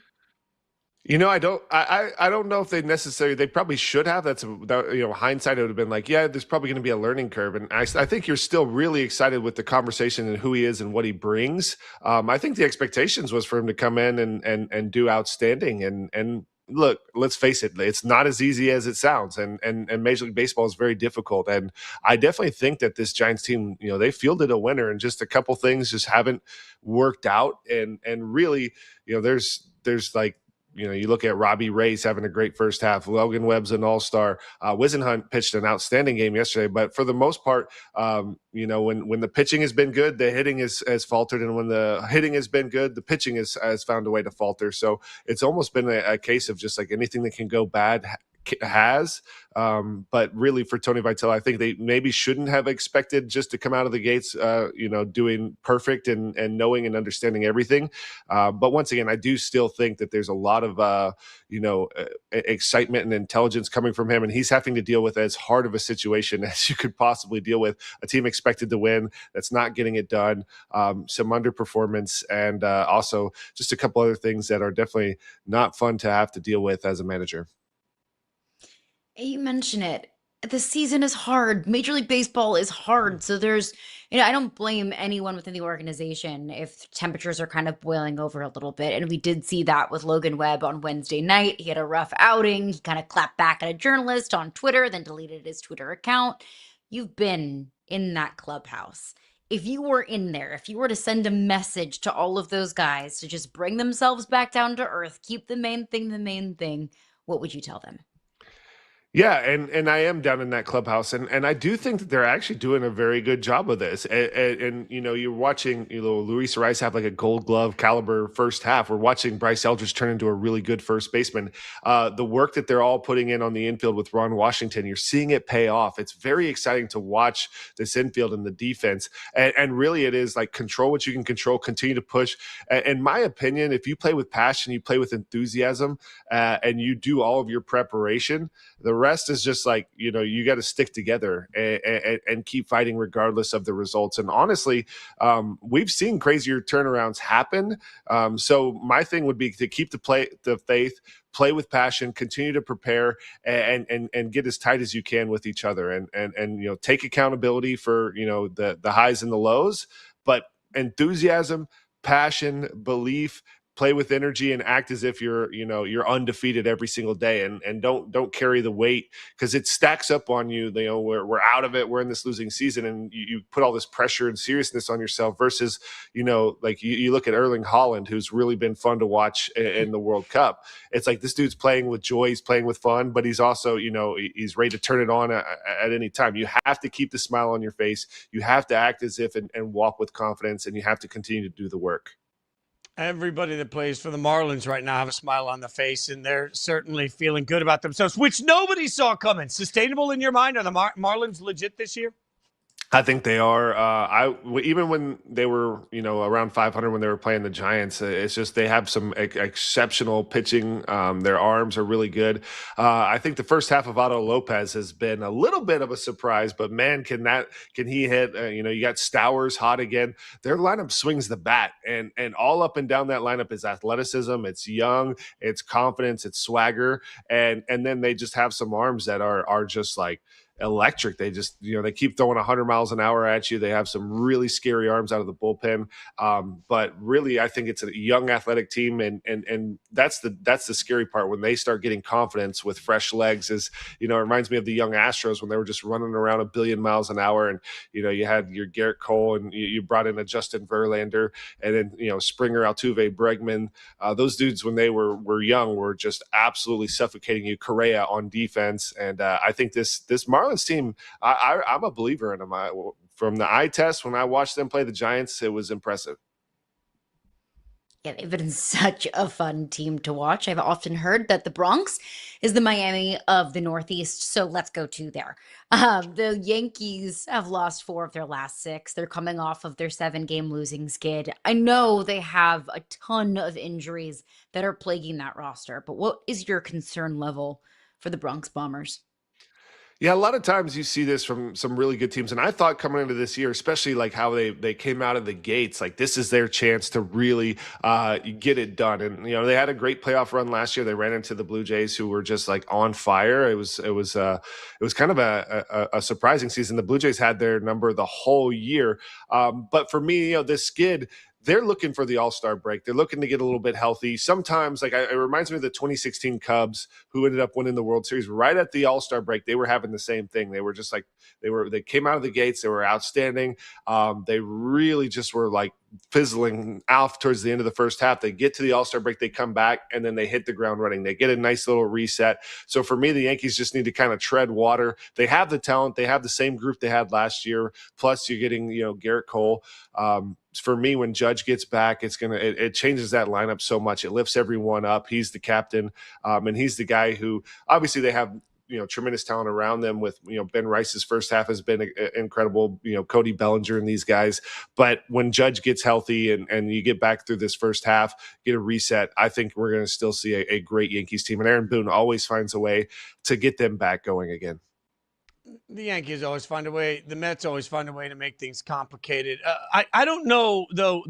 You know, I don't know if they probably should have. Hindsight, it would have been like, yeah, there's probably going to be a learning curve. And I think you're still really excited with the conversation and who he is and what he brings. I think the expectations was for him to come in and do outstanding. And look, let's face it, it's not as easy as it sounds. And Major League Baseball is very difficult. And I definitely think that this Giants team, they fielded a winner, and just a couple things just haven't worked out. And really, there's like, you look at Robbie Ray's having a great first half. Logan Webb's an all-star. Wisenhunt pitched an outstanding game yesterday. But for the most part, when the pitching has been good, the hitting has faltered. And when the hitting has been good, the pitching has found a way to falter. So it's almost been a case of just like anything that can go bad has. But really for Tony Vitello, I think they maybe shouldn't have expected just to come out of the gates, doing perfect and knowing and understanding everything. But once again, I do still think that there's a lot of, excitement and intelligence coming from him. And he's having to deal with as hard of a situation as you could possibly deal with. A team expected to win that's not getting it done, some underperformance, and also just a couple other things that are definitely not fun to have to deal with as a manager. You mention it. The season is hard. Major League Baseball is hard. So there's, I don't blame anyone within the organization if temperatures are kind of boiling over a little bit. And we did see that with Logan Webb on Wednesday night. He had a rough outing. He kind of clapped back at a journalist on Twitter, then deleted his Twitter account. You've been in that clubhouse. If you were in there, if you were to send a message to all of those guys to just bring themselves back down to earth, keep the main thing, what would you tell them? Yeah, and I am down in that clubhouse, and I do think that they're actually doing a very good job of this. And you're watching Luis Rice have like a Gold Glove caliber first half. We're watching Bryce Eldridge turn into a really good first baseman. The work that they're all putting in on the infield with Ron Washington, you're seeing it pay off. It's very exciting to watch this infield and the defense. And really, it is like control what you can control, continue to push. In my opinion, if you play with passion, you play with enthusiasm, and you do all of your preparation, the rest is just like, you got to stick together and keep fighting regardless of the results. And honestly, we've seen crazier turnarounds happen. So my thing would be to keep the faith, play with passion, continue to prepare, and get as tight as you can with each other, and take accountability for the highs and the lows, but enthusiasm, passion, belief, play with energy, and act as if you're undefeated every single day, and don't carry the weight, because it stacks up on you. We're out of it. We're in this losing season, and you put all this pressure and seriousness on yourself versus, like you look at Erling Haaland, who's really been fun to watch in the World Cup. It's like this dude's playing with joy, he's playing with fun, but he's also, he's ready to turn it on at any time. You have to keep the smile on your face. You have to act as if and walk with confidence, and you have to continue to do the work. Everybody that plays for the Marlins right now have a smile on the face, and they're certainly feeling good about themselves, which nobody saw coming. Sustainable in your mind? Are the Marlins legit this year? I think they are. Even when they were, around 500 when they were playing the Giants, it's just they have some exceptional pitching. Their arms are really good. I think the first half of Otto Lopez has been a little bit of a surprise, but man, can he hit? You got Stowers hot again. Their lineup swings the bat, and all up and down that lineup is athleticism. It's young, it's confidence, it's swagger, and then they just have some arms that are just like electric. They just, they keep throwing 100 miles an hour at you. They have some really scary arms out of the bullpen. But really, I think it's a young athletic team. And that's the scary part when they start getting confidence with fresh legs is, it reminds me of the young Astros when they were just running around 1 billion miles an hour. And, you had your Garrett Cole, and you brought in a Justin Verlander, and then, Springer, Altuve, Bregman. Those dudes, when they were young, were just absolutely suffocating you. Correa on defense. And I think this Marlins team, I'm a believer in them. From the eye test, when I watched them play the Giants, it was impressive. Yeah, they've been such a fun team to watch. I've often heard that the Bronx is the Miami of the Northeast, so let's go to there. The Yankees have lost 4 of their last 6. They're coming off of their 7-game losing skid. I know they have a ton of injuries that are plaguing that roster, but what is your concern level for the Bronx Bombers. Yeah, a lot of times you see this from some really good teams. And I thought coming into this year, especially like how they came out of the gates, like this is their chance to really get it done. And, they had a great playoff run last year. They ran into the Blue Jays, who were just like on fire. It was kind of a surprising season. The Blue Jays had their number the whole year. But for me, this skid, they're looking for the All-Star break. They're looking to get a little bit healthy. Sometimes, it reminds me of the 2016 Cubs, who ended up winning the World Series. Right at the All-Star break, they were having the same thing. They were just like they came out of the gates. They were outstanding. They really just were like fizzling out towards the end of the first half. They get to the All-Star break, they come back, and then they hit the ground running. They get a nice little reset. So for me, the Yankees just need to kind of tread water. They have the talent. They have the same group they had last year. Plus, you're getting Garrett Cole. For me, when Judge gets back, it changes that lineup so much. It lifts everyone up. He's the captain, and he's the guy who obviously they have tremendous talent around them. With Ben Rice's first half has been incredible. Cody Bellinger and these guys. But when Judge gets healthy and you get back through this first half, get a reset, I think we're going to still see a great Yankees team. And Aaron Boone always finds a way to get them back going again. The Yankees always find a way. The Mets always find a way to make things complicated. I don't know, though,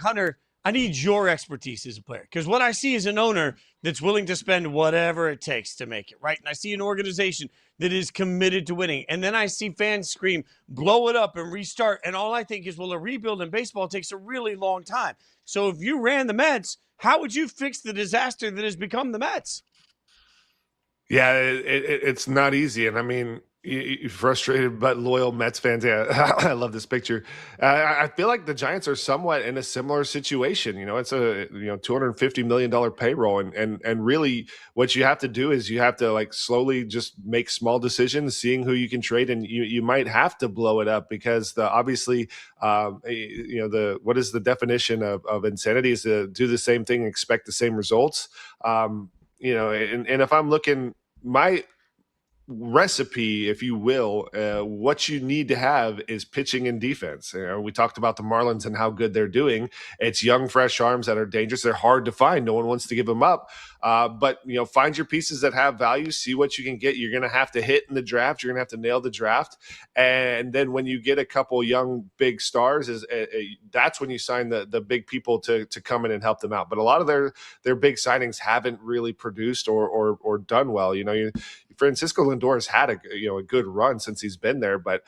Hunter, I need your expertise as a player, because what I see is an owner that's willing to spend whatever it takes to make it, right? And I see an organization that is committed to winning. And then I see fans scream, blow it up and restart. And all I think is, well, a rebuild in baseball takes a really long time. So if you ran the Mets, how would you fix the disaster that has become the Mets? Yeah, it's not easy. And I mean, you frustrated but loyal Mets fans. Yeah, I love this picture. I feel like the Giants are somewhat in a similar situation. It's a $250 million payroll, and really what you have to do is you have to slowly just make small decisions, seeing who you can trade, and you might have to blow it up because obviously what is the definition of insanity is to do the same thing and expect the same results. And if I'm looking, my recipe, if you will, what you need to have is pitching and defense. We talked about the Marlins and how good they're doing. It's young, fresh arms that are dangerous. They're hard to find. No one wants to give them up. But find your pieces that have value. See what you can get. You're going to have to hit in the draft. You're going to have to nail the draft. And then when you get a couple young, big stars, that's when you sign the big people to come in and help them out. But a lot of their big signings haven't really produced or done well. Francisco Lindor has had a good run since he's been there, but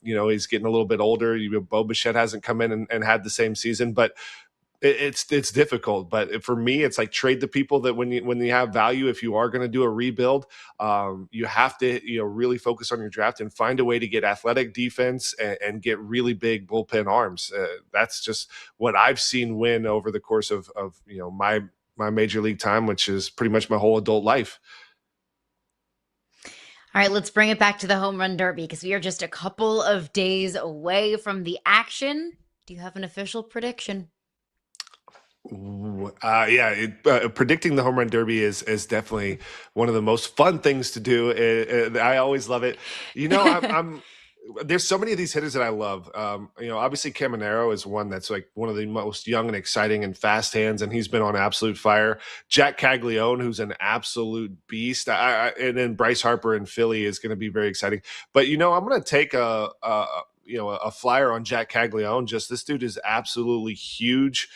he's getting a little bit older. Bo Bichette hasn't come in and had the same season, but it's difficult. But for me, it's like trade the people that when you have value. If you are going to do a rebuild, you have to really focus on your draft and find a way to get athletic defense and get really big bullpen arms. That's just what I've seen win over the course of my major league time, which is pretty much my whole adult life. All right, let's bring it back to the home run derby because we are just a couple of days away from the action. Do you have an official prediction? Predicting the home run derby is definitely one of the most fun things to do. I always love it. I'm there's so many of these hitters that I love. Obviously Caminero is one that's one of the most young and exciting and fast hands, and he's been on absolute fire. Jack Caglione, who's an absolute beast, and then Bryce Harper in Philly is going to be very exciting. But I'm going to take a flyer on Jack Caglione. Just this dude is absolutely huge.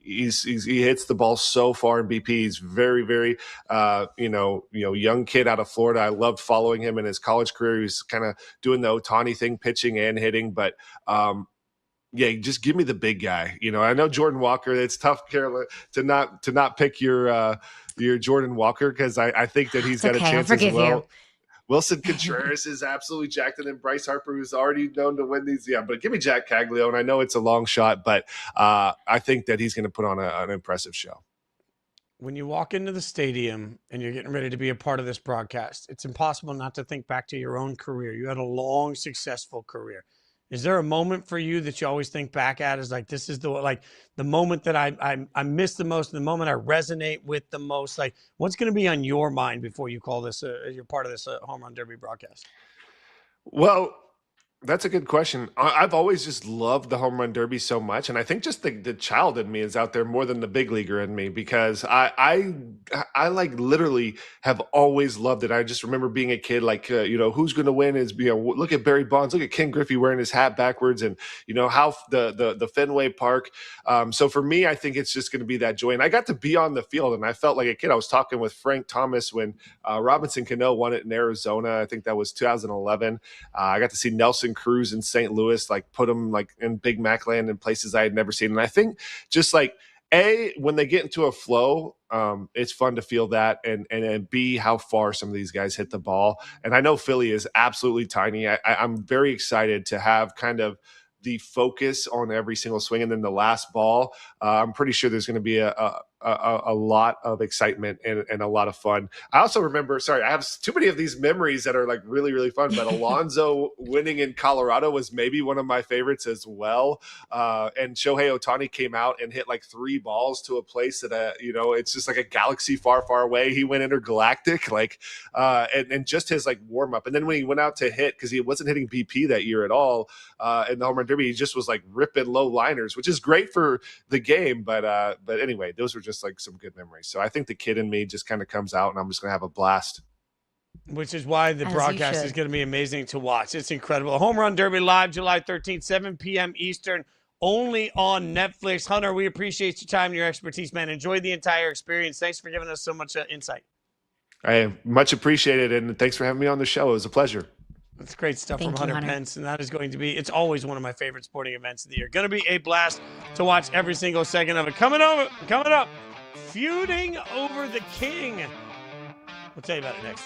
He hits the ball so far in BP. He's very, very, young kid out of Florida. I loved following him in his college career. He was kind of doing the Ohtani thing, pitching and hitting. But just give me the big guy. I know Jordan Walker. It's tough, Carolyn, to not pick your Jordan Walker because I think that he's got a chance as well. You. Wilson Contreras is absolutely jacked, and then Bryce Harper, who's already known to win these. Yeah, but give me Jack Caglione. I know it's a long shot, but I think that he's going to put on an impressive show. When you walk into the stadium and you're getting ready to be a part of this broadcast, it's impossible not to think back to your own career. You had a long, successful career. Is there a moment for you that you always think back at as this is the moment that I miss the most, the moment I resonate with the most? What's going to be on your mind before you call this you're part of this home run derby broadcast? Well, That's a good question. I've always just loved the home run derby so much, and I think just the child in me is out there more than the big leaguer in me because I like literally have always loved it. I just remember being a kid, like who's going to win is look at Barry Bonds, look at Ken Griffey wearing his hat backwards, and how the Fenway Park. So for me, I think it's just going to be that joy, and I got to be on the field, and I felt like a kid. I was talking with Frank Thomas when Robinson Cano won it in Arizona. I think that was 2011. I got to see Nelson Cruz in St. Louis, like put them like in Big Mac land in places I had never seen. And I think just like when they get into a flow, it's fun to feel that, and B, how far some of these guys hit the ball. And I know Philly is absolutely tiny. I'm very excited to have kind of the focus on every single swing, and then the last ball. I'm pretty sure there's going to be a lot of excitement and a lot of fun. I also remember, I have too many of these memories that are like really, really fun, but Alonso winning in Colorado was maybe one of my favorites as well. And Shohei Ohtani came out and hit like 3 balls to a place that, it's just like a galaxy far, far away. He went intergalactic, and just his like warm up. And then when he went out to hit, because he wasn't hitting BP that year at all in the home run derby, he just was like ripping low liners, which is great for the game. But anyway, those were just like some good memories. So I think the kid in me just kind of comes out, and I'm just going to have a blast. Which is why the broadcast is going to be amazing to watch. It's incredible. Home Run Derby live July 13th, 7 p.m. Eastern, only on Netflix. Hunter, we appreciate your time and your expertise, man. Enjoy the entire experience. Thanks for giving us so much insight. I much appreciated it, and thanks for having me on the show. It was a pleasure. That's great stuff Thank from you, Hunter Pence, and that is going to be, it's always one of my favorite sporting events of the year. Going to be a blast to watch every single second of it. Coming up, feuding over the king. We'll tell you about it next.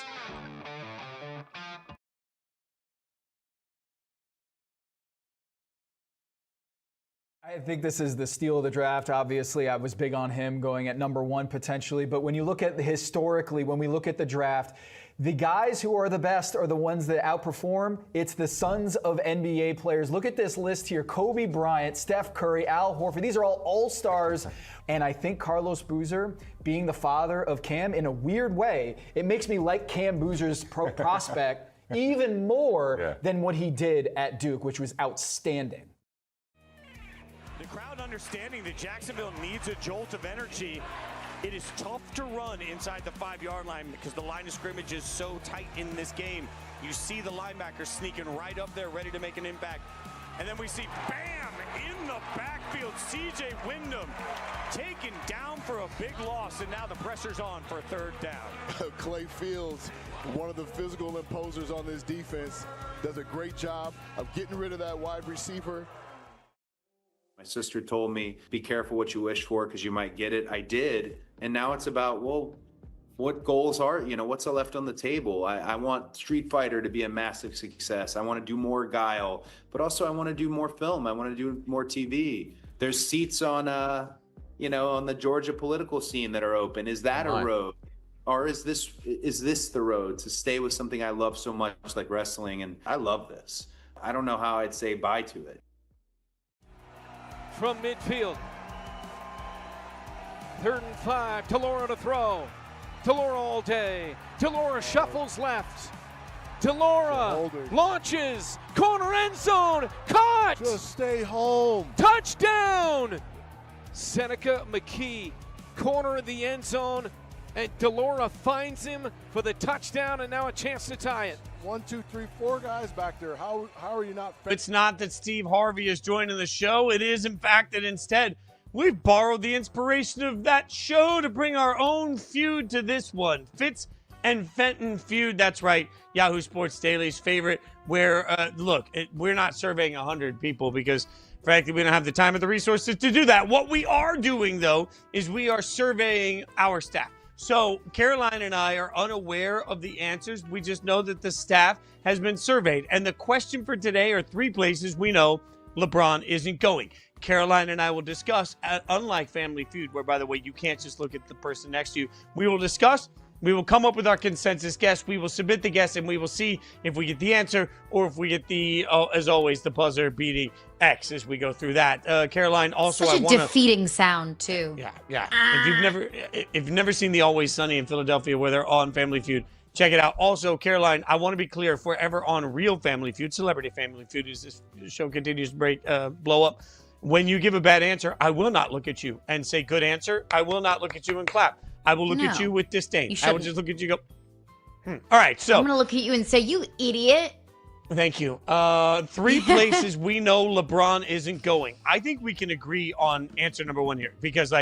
I think this is the steal of the draft. Obviously, I was big on him going at number 1 potentially. But when you look at historically, when we look at the draft, the guys who are the best are the ones that outperform. It's the sons of NBA players. Look at this list here. Kobe Bryant, Steph Curry, Al Horford. These are all all-stars. And I think Carlos Boozer, being the father of Cam, in a weird way, it makes me like Cam Boozer's prospect even more than what he did at Duke, which was outstanding. The crowd understanding that Jacksonville needs a jolt of energy. It is tough to run inside the 5-yard line because the line of scrimmage is so tight in this game. You see the linebackers sneaking right up there, ready to make an impact. And then we see, bam, in the backfield, C.J. Wyndham taken down for a big loss, and now the pressure's on for a 3rd down. Clay Fields, one of the physical imposers on this defense, does a great job of getting rid of that wide receiver. My sister told me, be careful what you wish for because you might get it. I did. And now it's about, well, what goals are, what's left on the table? I want Street Fighter to be a massive success. I want to do more Guile, but also I want to do more film. I want to do more TV. There's seats on, on the Georgia political scene that are open. Is that a road? Or is this the road to stay with something I love so much like wrestling? And I love this. I don't know how I'd say bye to it. From midfield, 3rd and 5, Talora to throw. Talora all day. Talora shuffles left. Talora launches. Corner end zone. Caught. Just stay home. Touchdown. Seneca McKee, corner of the end zone. And Talora finds him for the touchdown, and now a chance to tie it. 1, 2, 3, 4 guys back there. How are you not? It's not that Steve Harvey is joining the show. It is, in fact, that instead we've borrowed the inspiration of that show to bring our own feud to this one. Fitz and Fenton feud. That's right. Yahoo Sports Daily's favorite. Where, we're not surveying 100 people because, frankly, we don't have the time or the resources to do that. What we are doing, though, is we are surveying our staff. So Caroline and I are unaware of the answers. We just know that the staff has been surveyed. And the question for today are 3 places we know LeBron isn't going. Caroline and I will discuss, unlike Family Feud, where, by the way, you can't just look at the person next to you. We will discuss. We will come up with our consensus guess. We will submit the guess, and we will see if we get the answer or if we get the, as always, the buzzer beating X as we go through that. Caroline, also, Such a defeating sound too. Yeah. If you've never seen the Always Sunny in Philadelphia, where they're on Family Feud, Check it out. Also, Caroline, I want to be clear, if we're ever on Real Family Feud, Celebrity Family Feud, as this show continues to blow up, when you give a bad answer, I will not look at you and say, good answer. I will not look at you and clap. I will look at you with disdain. I will just look at you and go, All right, so. I'm going to look at you and say, you idiot. Thank you. 3 places we know LeBron isn't going. I think we can agree on answer number 1 here because,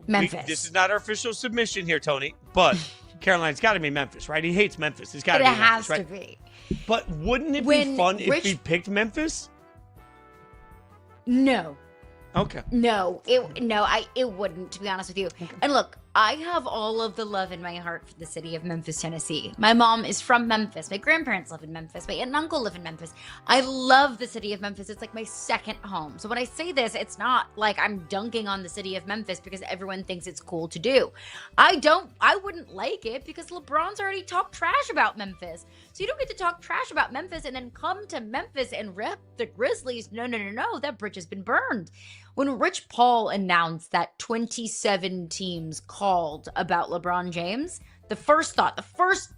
Memphis. This is not our official submission here, Tony, but Caroline, it's got to be Memphis, right? He hates Memphis. It's got to be Memphis, right? It has to be. But wouldn't it be fun if he picked Memphis? No. Okay. No, it wouldn't, to be honest with you. And look, I have all of the love in my heart for the city of Memphis, Tennessee. My mom is from Memphis. My grandparents live in Memphis. My aunt and uncle live in Memphis. I love the city of Memphis. It's like my second home. So when I say this, it's not like I'm dunking on the city of Memphis because everyone thinks it's cool to do. I wouldn't like it because LeBron's already talked trash about Memphis. So you don't get to talk trash about Memphis and then come to Memphis and rep the Grizzlies. No. That bridge has been burned. When Rich Paul announced that 27 teams called about LeBron James, the first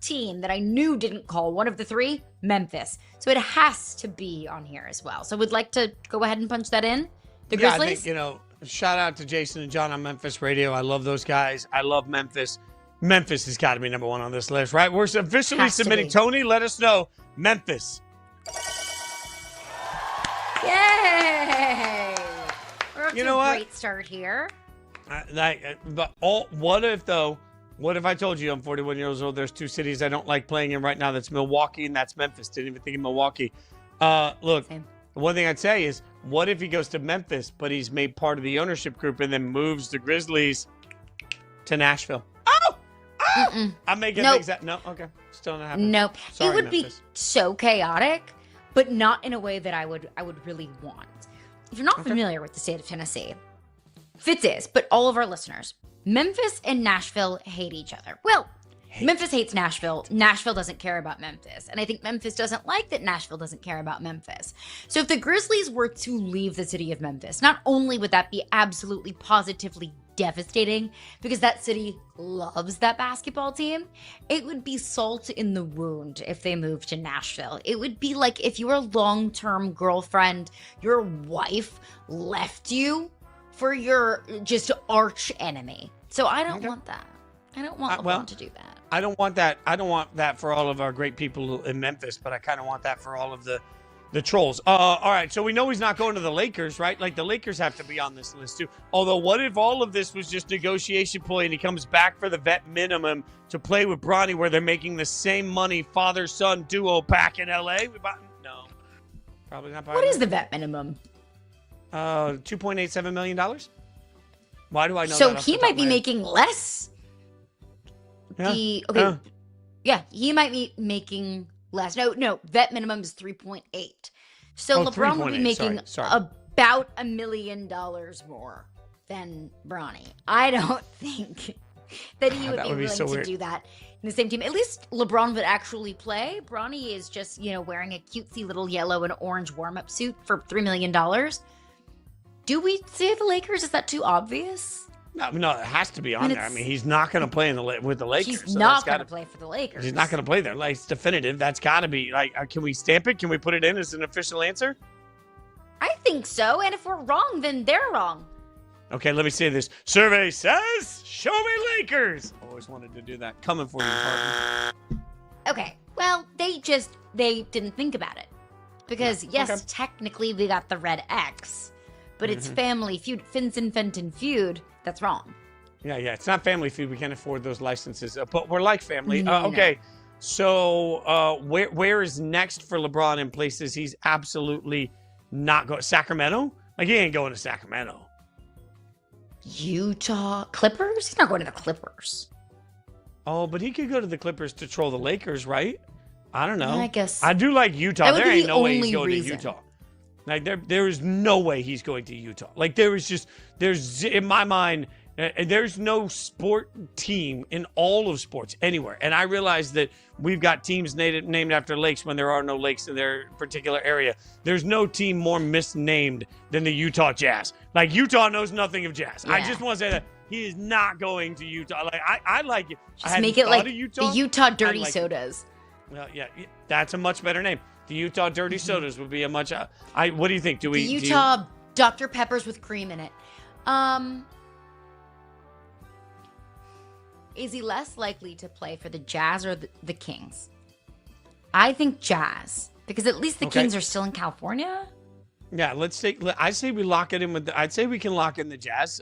team that I knew didn't call, one of the 3, Memphis. So it has to be on here as well. So we'd like to go ahead and punch that in. The Grizzlies? I think, shout out to Jason and John on Memphis Radio. I love those guys. I love Memphis. Memphis has got to be number 1 on this list, right? We're officially submitting. Tony, let us know. Memphis. Yay! We're off to a what? great start here. What if I told you I'm 41 years old, there's 2 cities I don't like playing in right now, that's Milwaukee and that's Memphis. Didn't even think of Milwaukee. Look, one thing I'd say is, what if he goes to Memphis, but he's made part of the ownership group and then moves the Grizzlies to Nashville? I'm making things that. No, okay. Still not happening. Nope. Sorry, it would Memphis. be so chaotic, but not in a way that I would really want. If you're not familiar with the state of Tennessee, Fitz is, but all of our listeners, Memphis and Nashville hate each other. Well, Memphis hates Nashville. Nashville doesn't care about Memphis. And I think Memphis doesn't like that Nashville doesn't care about Memphis. So if the Grizzlies were to leave the city of Memphis, not only would that be absolutely positively devastating because that city loves that basketball team, it would be salt in the wound if they moved to Nashville. It would be like if your long-term girlfriend, your wife, left you for your just arch enemy. So I don't want that. I don't want LeBron to do that. I don't want that. I don't want that for all of our great people in Memphis, but I kind of want that for all of the trolls. All right, so we know he's not going to the Lakers, right? Like, the Lakers have to be on this list too. Although, what if all of this was just negotiation ploy and he comes back for the vet minimum to play with Bronny, where they're making the same money, father-son duo back in LA? No, probably not. What is the vet minimum? $2.87 million. Why do I know? So that he might be making less. Yeah. Yeah, he might be making less. No, vet minimum is 3.8. So LeBron will be making about $1 million more than Bronny. I don't think that he would be willing to do that in the same team. At least LeBron would actually play. Bronny is just, wearing a cutesy little yellow and orange warm-up suit for $3 million. Do we say the Lakers? Is that too obvious? No, it has to be on there. I mean, he's not going to play with the Lakers. He's not going to play for the Lakers. He's not going to play there. Like, it's definitive. That's got to be, can we stamp it? Can we put it in as an official answer? I think so. And if we're wrong, then they're wrong. Okay, let me say this. Survey says, show me Lakers. Always wanted to do that. Coming for you, partner. Okay, well, they didn't think about it. Because, technically we got the red X, but it's Family Feud, Vincent Fenton Feud. That's wrong. Yeah, it's not Family Feud. We can't afford those licenses, but we're like family. Okay, so where is next for LeBron in places he's absolutely not going? Sacramento? Like, he ain't going to Sacramento. Utah Clippers? He's not going to the Clippers. Oh, but he could go to the Clippers to troll the Lakers, right? I don't know. I guess. I do like Utah. There ain't no way he's going to Utah. Like, there is no way he's going to Utah. Like, there's in my mind, there's no sport team in all of sports anywhere. And I realize that we've got teams named after lakes when there are no lakes in their particular area. There's no team more misnamed than the Utah Jazz. Like, Utah knows nothing of jazz. Yeah. I just want to say that He is not going to Utah. Like I like it. Just make it like the Utah Dirty like Sodas. Well, yeah, that's a much better name. The Utah Dirty Sodas would be a much. What do you think? The Utah Dr. Peppers with cream in it. Is he less likely to play for the Jazz or the Kings? I think Jazz, because at least the Kings are still in California. Yeah, I say we lock it in with. I'd say we can lock in the Jazz.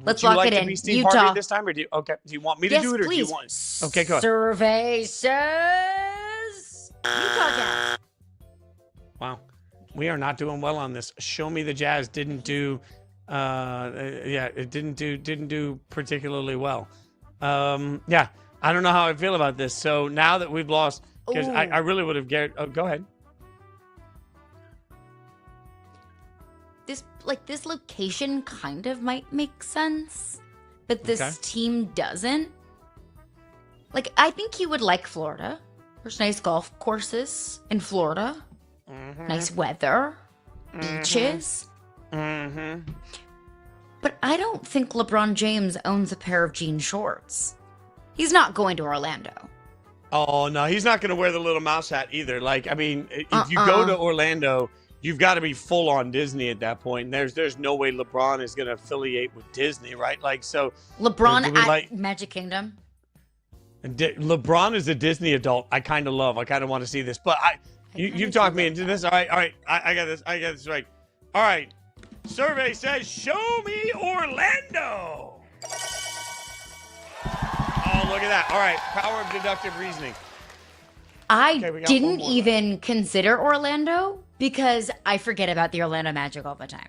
Let's lock it in. To be Steve Utah. Harvey this time, or do you want me to do it, or please. do you want? Okay, go ahead. Survey says Utah Jazz. Wow, we are not doing well on this. Show me the Jazz didn't do. It didn't do particularly well. Yeah, I don't know how I feel about this. So now that we've lost, because I really would have go ahead. This location kind of might make sense, but this team doesn't. Like, I think you would like Florida. There's nice golf courses in Florida. Nice weather. Beaches. But I don't think LeBron James owns a pair of jean shorts. He's not going to Orlando. Oh, no, he's not going to wear the little mouse hat either. Like, I mean, if you go to Orlando, you've got to be full on Disney at that point. There's no way LeBron is going to affiliate with Disney, right? Like, so LeBron at Magic Kingdom. LeBron is a Disney adult. I kind of love. I kind of want to see this, but you've talked me into this. All right. I got this. I got this right. All right. Survey says, show me Orlando. Oh, look at that. All right. Power of deductive reasoning. I didn't even consider Orlando because I forget about the Orlando Magic all the time.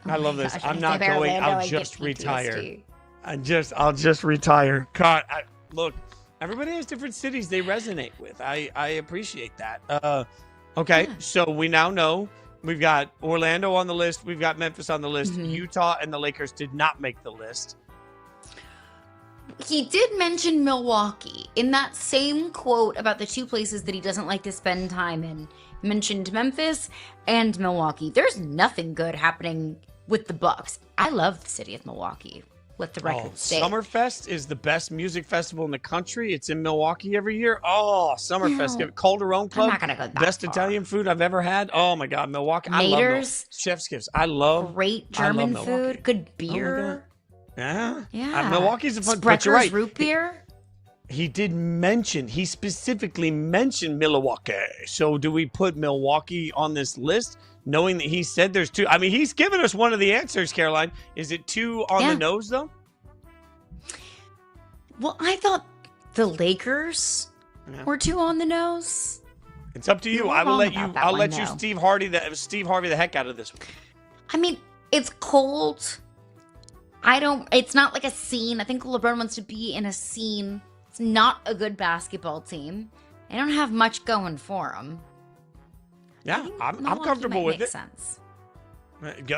I love this. I'm not going. I'll just retire. I'll just retire. God, look, everybody has different cities they resonate with. I appreciate that. Okay, so we now know we've got Orlando on the list. We've got Memphis on the list. Utah and the Lakers did not make the list. He did mention Milwaukee in that same quote about the two places that he doesn't like to spend time in. He mentioned Memphis and Milwaukee. There's nothing good happening with the Bucks. I love the city of Milwaukee. Let the record say. Summerfest is the best music festival in the country. It's in Milwaukee every year. Oh, Summerfest. Calderon Club. I'm not gonna go that best far. Italian food I've ever had. Oh my God, Milwaukee. I love Mater's. Chef's Kiss. I love great German food. Good beer. Yeah. Yeah. Milwaukee's a fun. But you're Sprecker's right. root beer. He specifically mentioned Milwaukee. So do we put Milwaukee on this list, knowing that he said there's two? I mean, he's given us one of the answers, Caroline. Is it two on the nose, though? Well, I thought the Lakers were two on the nose. It's up to you. I will let you. I'll let you Steve Harvey the heck out of this one. I mean, it's cold. It's not like a scene. I think LeBron wants to be in a scene. It's not a good basketball team. They don't have much going for them. Yeah, I'm comfortable with it. Sense.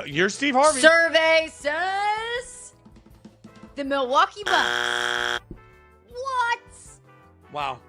You're Steve Harvey. Survey says the Milwaukee Bucks. What? Wow.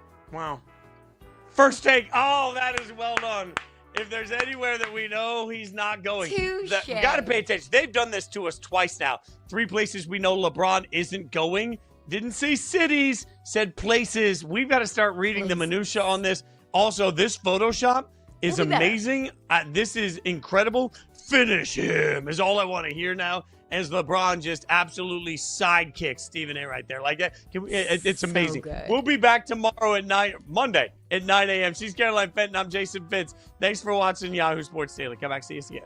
First take. Oh, that is well done. If there's anywhere that we know he's not going, we got to pay attention. They've done this to us twice now. 3 places we know LeBron isn't going. Didn't say cities, said places. We've got to start reading the minutia on this. Also, this Photoshop is amazing. This is incredible. Finish him is all I want to hear now. As LeBron just absolutely sidekicks Stephen A. right there. Like that. It's amazing. So we'll be back tomorrow Monday at 9 a.m. She's Caroline Fenton. I'm Jason Fitz. Thanks for watching Yahoo Sports Daily. Come back, see us again.